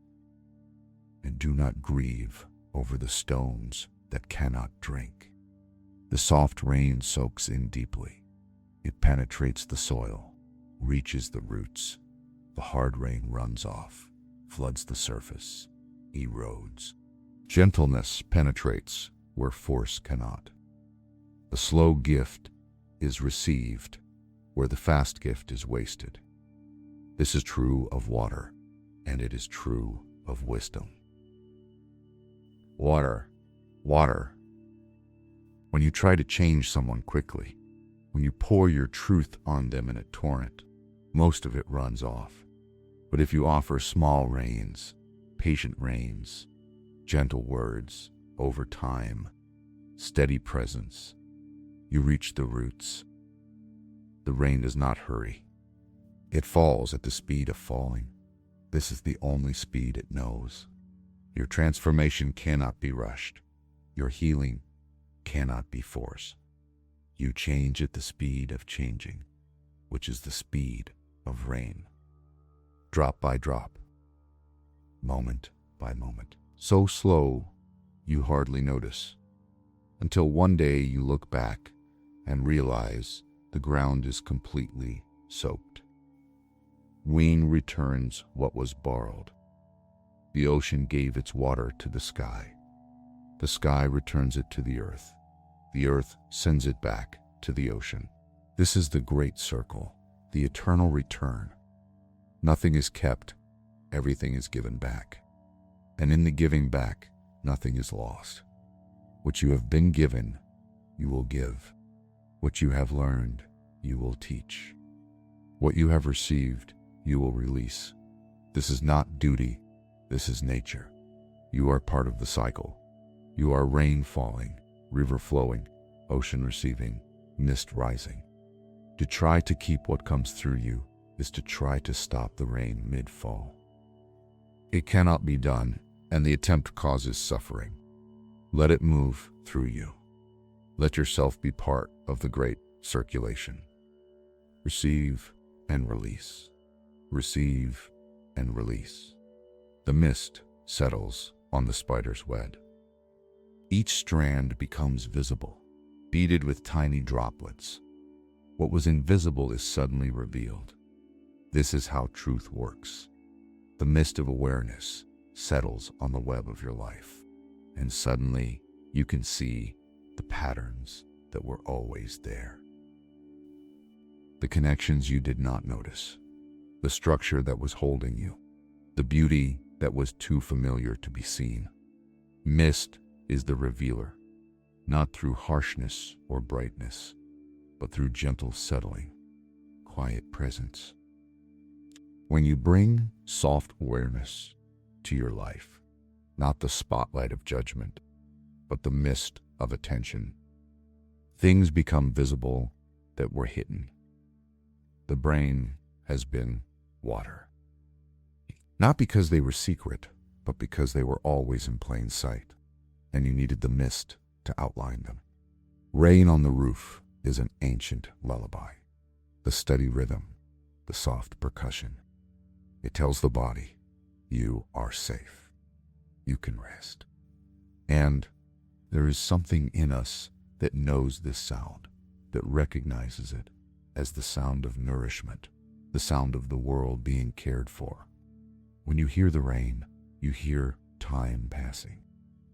And do not grieve over the stones that cannot drink. The soft rain soaks in deeply. It penetrates the soil, reaches the roots. The hard rain runs off, floods the surface, erodes. Gentleness penetrates where force cannot. The slow gift is received where the fast gift is wasted. This is true of water, and it is true of wisdom. Water, water. When you try to change someone quickly, when you pour your truth on them in a torrent, most of it runs off. But if you offer small rains, patient rains, gentle words, over time, steady presence, you reach the roots. The rain does not hurry. It falls at the speed of falling. This is the only speed it knows. Your transformation cannot be rushed. Your healing cannot be forced. You change at the speed of changing, which is the speed of rain. Drop by drop, moment by moment. So slow, you hardly notice, until one day you look back and realize the ground is completely soaked. Rain returns what was borrowed. The ocean gave its water to the sky. The sky returns it to the earth. The earth sends it back to the ocean. This is the great circle, the eternal return. Nothing is kept, everything is given back. And in the giving back, nothing is lost. What you have been given, you will give. What you have learned, you will teach. What you have received, you will release. This is not duty, this is nature. You are part of the cycle. You are rain falling, river flowing, ocean receiving, mist rising. To try to keep what comes through you is to try to stop the rain mid-fall. It cannot be done, and the attempt causes suffering. Let it move through you. Let yourself be part of the great circulation. Receive and release. Receive and release. The mist settles on the spider's web. Each strand becomes visible, beaded with tiny droplets. What was invisible is suddenly revealed. This is how truth works. The mist of awareness settles on the web of your life, and suddenly you can see the patterns that were always there. The connections you did not notice, the structure that was holding you, the beauty that was too familiar to be seen. Mist is the revealer, not through harshness or brightness, but through gentle settling, quiet presence. When you bring soft awareness to your life, not the spotlight of judgment, but the mist of attention. Things become visible that were hidden. The brain has been water. Not because they were secret, but because they were always in plain sight, and you needed the mist to outline them. Rain on the roof is an ancient lullaby. The steady rhythm, the soft percussion. It tells the body, you are safe. You can rest. And there is something in us that knows this sound, that recognizes it as the sound of nourishment, the sound of the world being cared for. When you hear the rain, you hear time passing.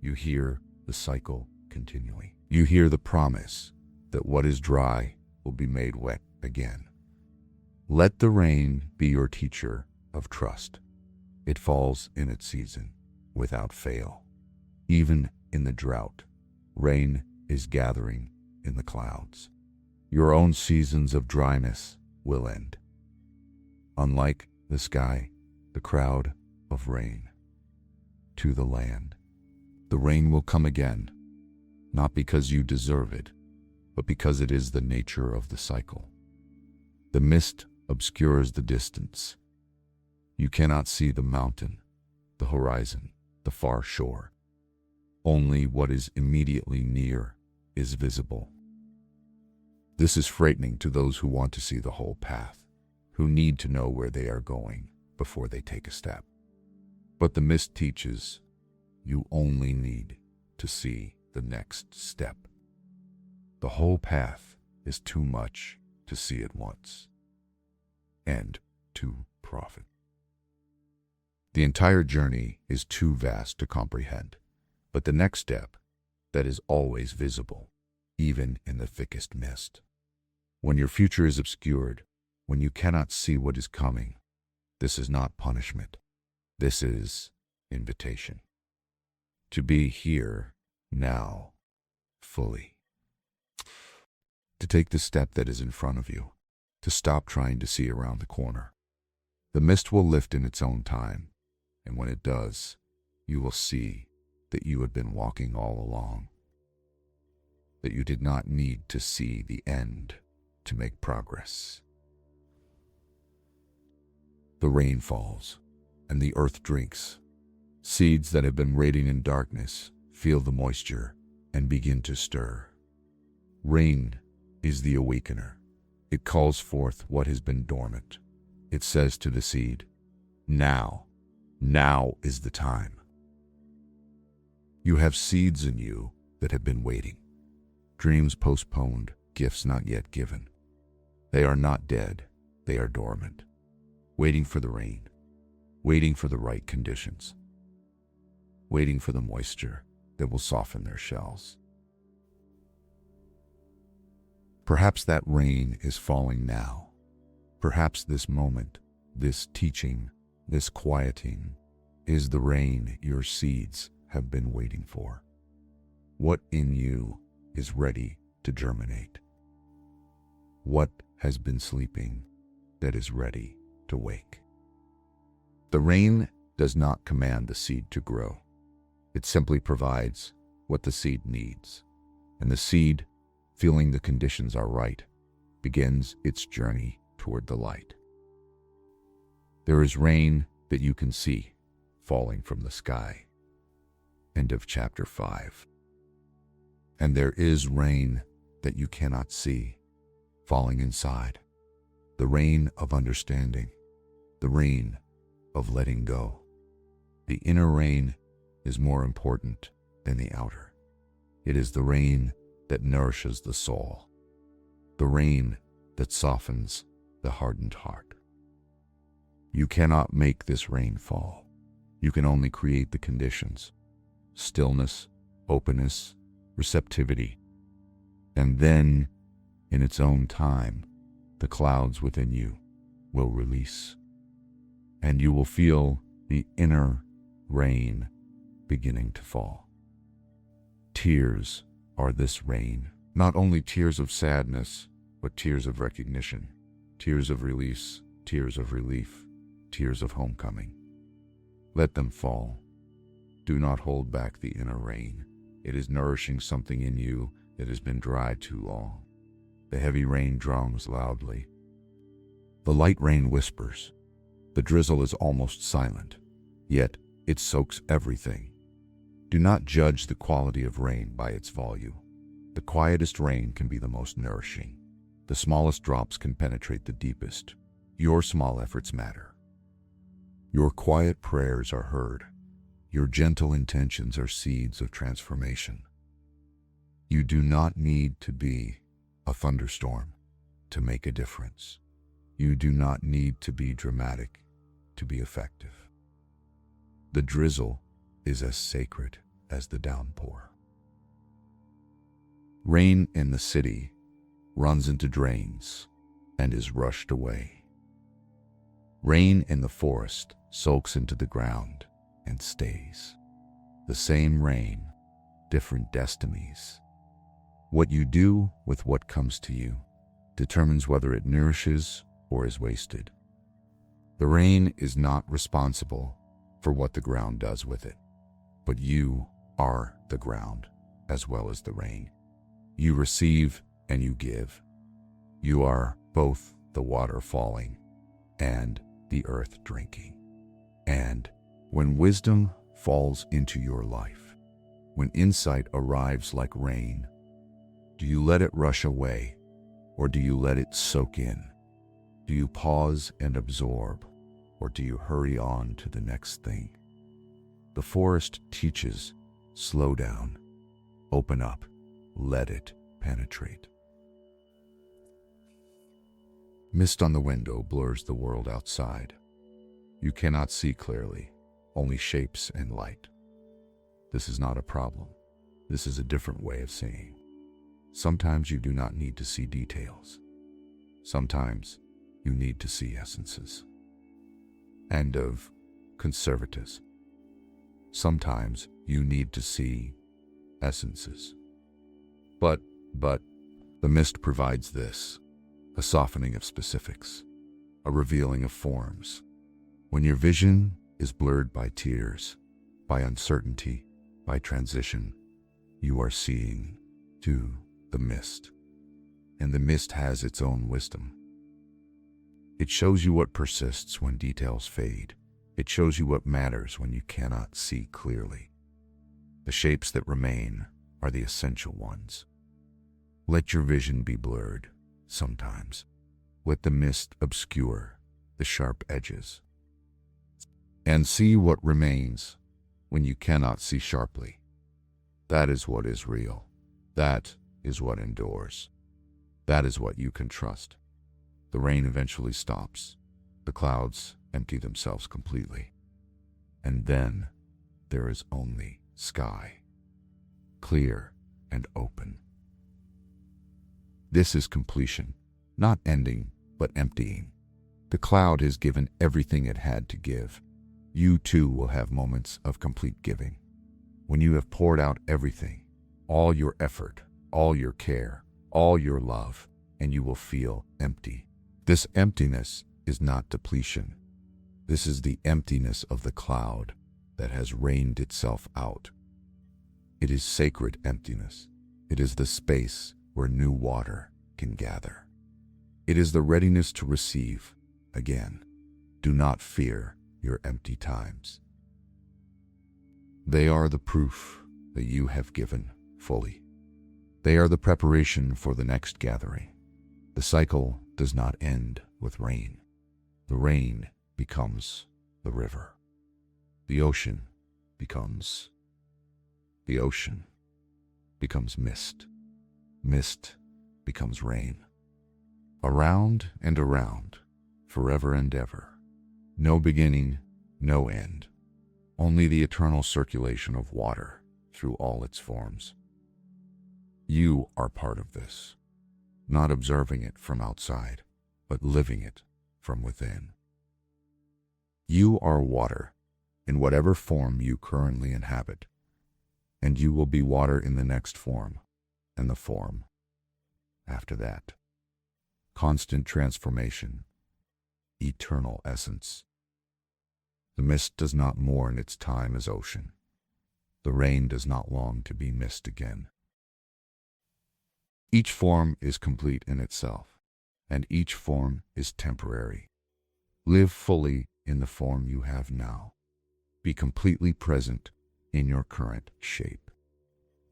You hear the cycle continuing. You hear the promise that what is dry will be made wet again. Let the rain be your teacher of trust. It falls in its season, without fail. Even in the drought, rain is gathering in the clouds. Your own seasons of dryness will end. Unlike the sky, the crowd of rain. To the land, the rain will come again, not because you deserve it, but because it is the nature of the cycle. The mist obscures the distance. You cannot see the mountain, the horizon, the far shore. Only what is immediately near is visible. This is frightening to those who want to see the whole path, who need to know where they are going before they take a step. But the mist teaches you only need to see the next step. The whole path is too much to see at once, and to profit. The entire journey is too vast to comprehend, but the next step, that is always visible, even in the thickest mist. When your future is obscured, when you cannot see what is coming, this is not punishment. This is invitation. To be here, now, fully. To take the step that is in front of you, to stop trying to see around the corner. The mist will lift in its own time, and when it does, you will see that you had been walking all along, that you did not need to see the end to make progress. The rain falls, and the earth drinks. Seeds that have been waiting in darkness feel the moisture and begin to stir. Rain is the awakener. It calls forth what has been dormant. It says to the seed, now is the time. You have seeds in you that have been waiting. Dreams postponed, gifts not yet given. They are not dead, they are dormant, waiting for the rain, waiting for the right conditions, waiting for the moisture that will soften their shells. Perhaps that rain is falling now. Perhaps this moment, this teaching, this quieting, is the rain your seeds have been waiting for. What in you is ready to germinate? What has been sleeping that is ready to wake? The rain does not command the seed to grow. It simply provides what the seed needs, and the seed, feeling the conditions are right, begins its journey toward the light. There is rain that you can see falling from the sky. End of chapter 5. And there is rain that you cannot see falling inside. The rain of understanding, the rain of letting go. The inner rain is more important than the outer. It is the rain that nourishes the soul, the rain that softens the hardened heart. You cannot make this rain fall. You can only create the conditions: stillness, openness, receptivity. And then, in its own time, the clouds within you will release, and you will feel the inner rain beginning to fall. Tears are this rain, not only tears of sadness, but tears of recognition, tears of release, tears of relief, tears of homecoming. Let them fall. Do not hold back the inner rain. It is nourishing something in you that has been dry too long. The heavy rain drums loudly. The light rain whispers. The drizzle is almost silent, yet it soaks everything. Do not judge the quality of rain by its volume. The quietest rain can be the most nourishing. The smallest drops can penetrate the deepest. Your small efforts matter. Your quiet prayers are heard. Your gentle intentions are seeds of transformation. You do not need to be a thunderstorm to make a difference. You do not need to be dramatic to be effective. The drizzle is as sacred as the downpour. Rain in the city runs into drains and is rushed away. Rain in the forest soaks into the ground and stays. The same rain, different destinies. What you do with what comes to you determines whether it nourishes or is wasted. The rain is not responsible for what the ground does with it, but you are the ground as well as the rain. You receive and you give. You are both the water falling and the earth drinking. And when wisdom falls into your life, when insight arrives like rain, do you let it rush away or do you let it soak in? Do you pause and absorb or do you hurry on to the next thing? The forest teaches, slow down, open up, let it penetrate. Mist on the window blurs the world outside. You cannot see clearly, only shapes and light. This is not a problem. This is a different way of seeing. Sometimes you do not need to see details. Sometimes you need to see essences. End of conservatives. Sometimes you need to see essences. But the mist provides this, a softening of specifics, a revealing of forms. When your vision is blurred by tears, by uncertainty, by transition, you are seeing to the mist. And the mist has its own wisdom. It shows you what persists when details fade. It shows you what matters when you cannot see clearly. The shapes that remain are the essential ones. Let your vision be blurred sometimes. Let the mist obscure the sharp edges. And see what remains when you cannot see sharply. That is what is real. That is what endures. That is what you can trust. The rain eventually stops. The clouds empty themselves completely. And then there is only sky, clear and open. This is completion, not ending, but emptying. The cloud has given everything it had to give. You too will have moments of complete giving. When you have poured out everything, all your effort, all your care, all your love, and you will feel empty. This emptiness is not depletion. This is the emptiness of the cloud that has rained itself out. It is sacred emptiness. It is the space where new water can gather. It is the readiness to receive again. Do not fear your empty times. They are the proof that you have given fully. They are the preparation for the next gathering. The cycle does not end with rain. The rain becomes the river. The ocean becomes mist. Mist becomes rain. Around and around, forever and ever. No beginning, no end. Only the eternal circulation of water through all its forms. You are part of this, not observing it from outside, but living it from within. You are water in whatever form you currently inhabit, and you will be water in the next form and the form after that. Constant transformation, eternal essence. The mist does not mourn its time as ocean. The rain does not long to be missed again. Each form is complete in itself, and each form is temporary. Live fully in the form you have now. Be completely present in your current shape.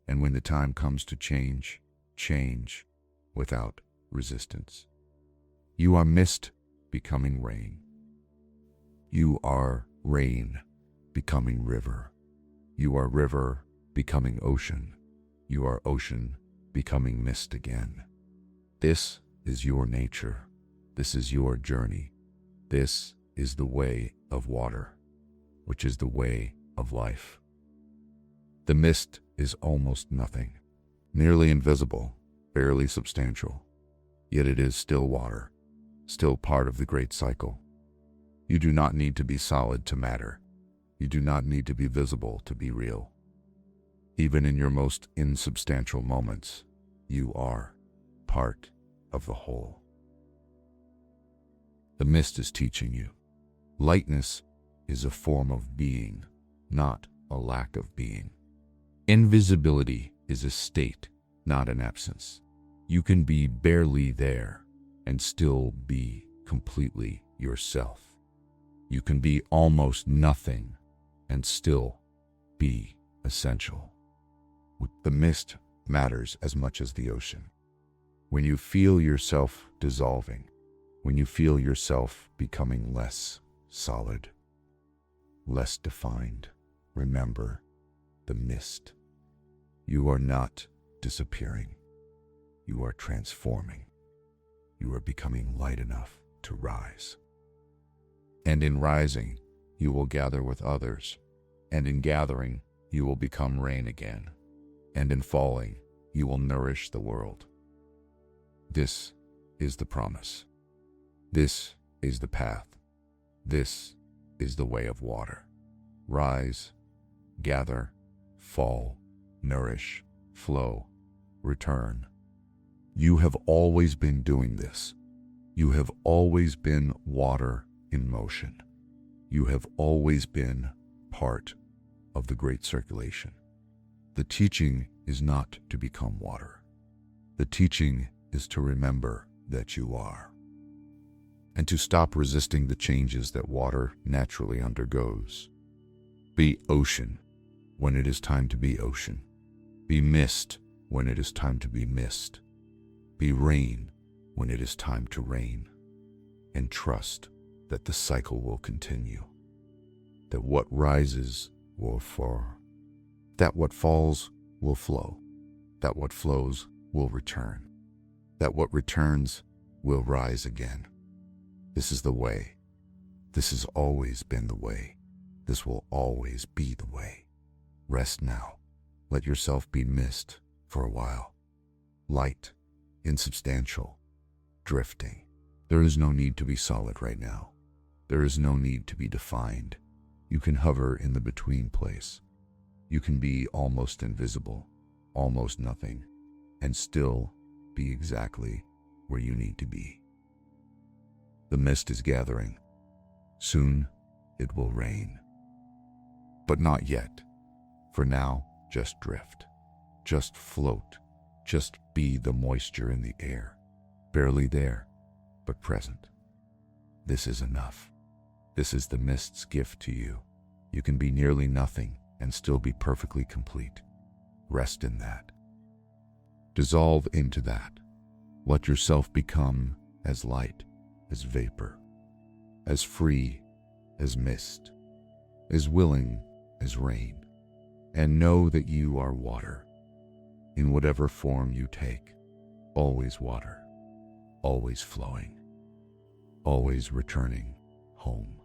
And when the time comes to change, change without resistance. You are mist becoming rain. You are rain becoming river. You are river becoming ocean. You are ocean becoming mist again. This is your nature. This is your journey. This is the way of water, which is the way of life. The mist is almost nothing, nearly invisible, barely substantial, yet it is still water, still part of the great cycle. You do not need to be solid to matter. You do not need to be visible to be real. Even in your most insubstantial moments, you are part of the whole. The mist is teaching you. Lightness is a form of being, not a lack of being. Invisibility is a state, not an absence. You can be barely there and still be completely yourself. You can be almost nothing and still be essential. The mist matters as much as the ocean. When you feel yourself dissolving, when you feel yourself becoming less solid, less defined, remember the mist. You are not disappearing. You are transforming. You are becoming light enough to rise. And in rising, you will gather with others. And in gathering, you will become rain again. And in falling, you will nourish the world. This is the promise. This is the path. This is the way of water. Rise, gather, fall, nourish, flow, return. You have always been doing this. You have always been water in motion. You have always been part of the great circulation. The teaching is not to become water. The teaching is to remember that you are, and to stop resisting the changes that water naturally undergoes. Be ocean when it is time to be ocean. Be mist when it is time to be mist. Be rain when it is time to rain. And trust that the cycle will continue. That what rises will fall. That what falls will flow. That what flows will return. That what returns will rise again. This is the way. This has always been the way. This will always be the way. Rest now. Let yourself be mist for a while. Light, insubstantial, drifting. There is no need to be solid right now. There is no need to be defined. You can hover in the between place. You can be almost invisible, almost nothing, and still be exactly where you need to be. The mist is gathering. Soon it will rain. But not yet. For now, just drift. Just float. Just be the moisture in the air. Barely there, but present. This is enough. This is the mist's gift to you. You can be nearly nothing and still be perfectly complete. Rest in that. Dissolve into that. Let yourself become as light as vapor, as free as mist, as willing as rain, and know that you are water. In whatever form you take, always water, always flowing, always returning home.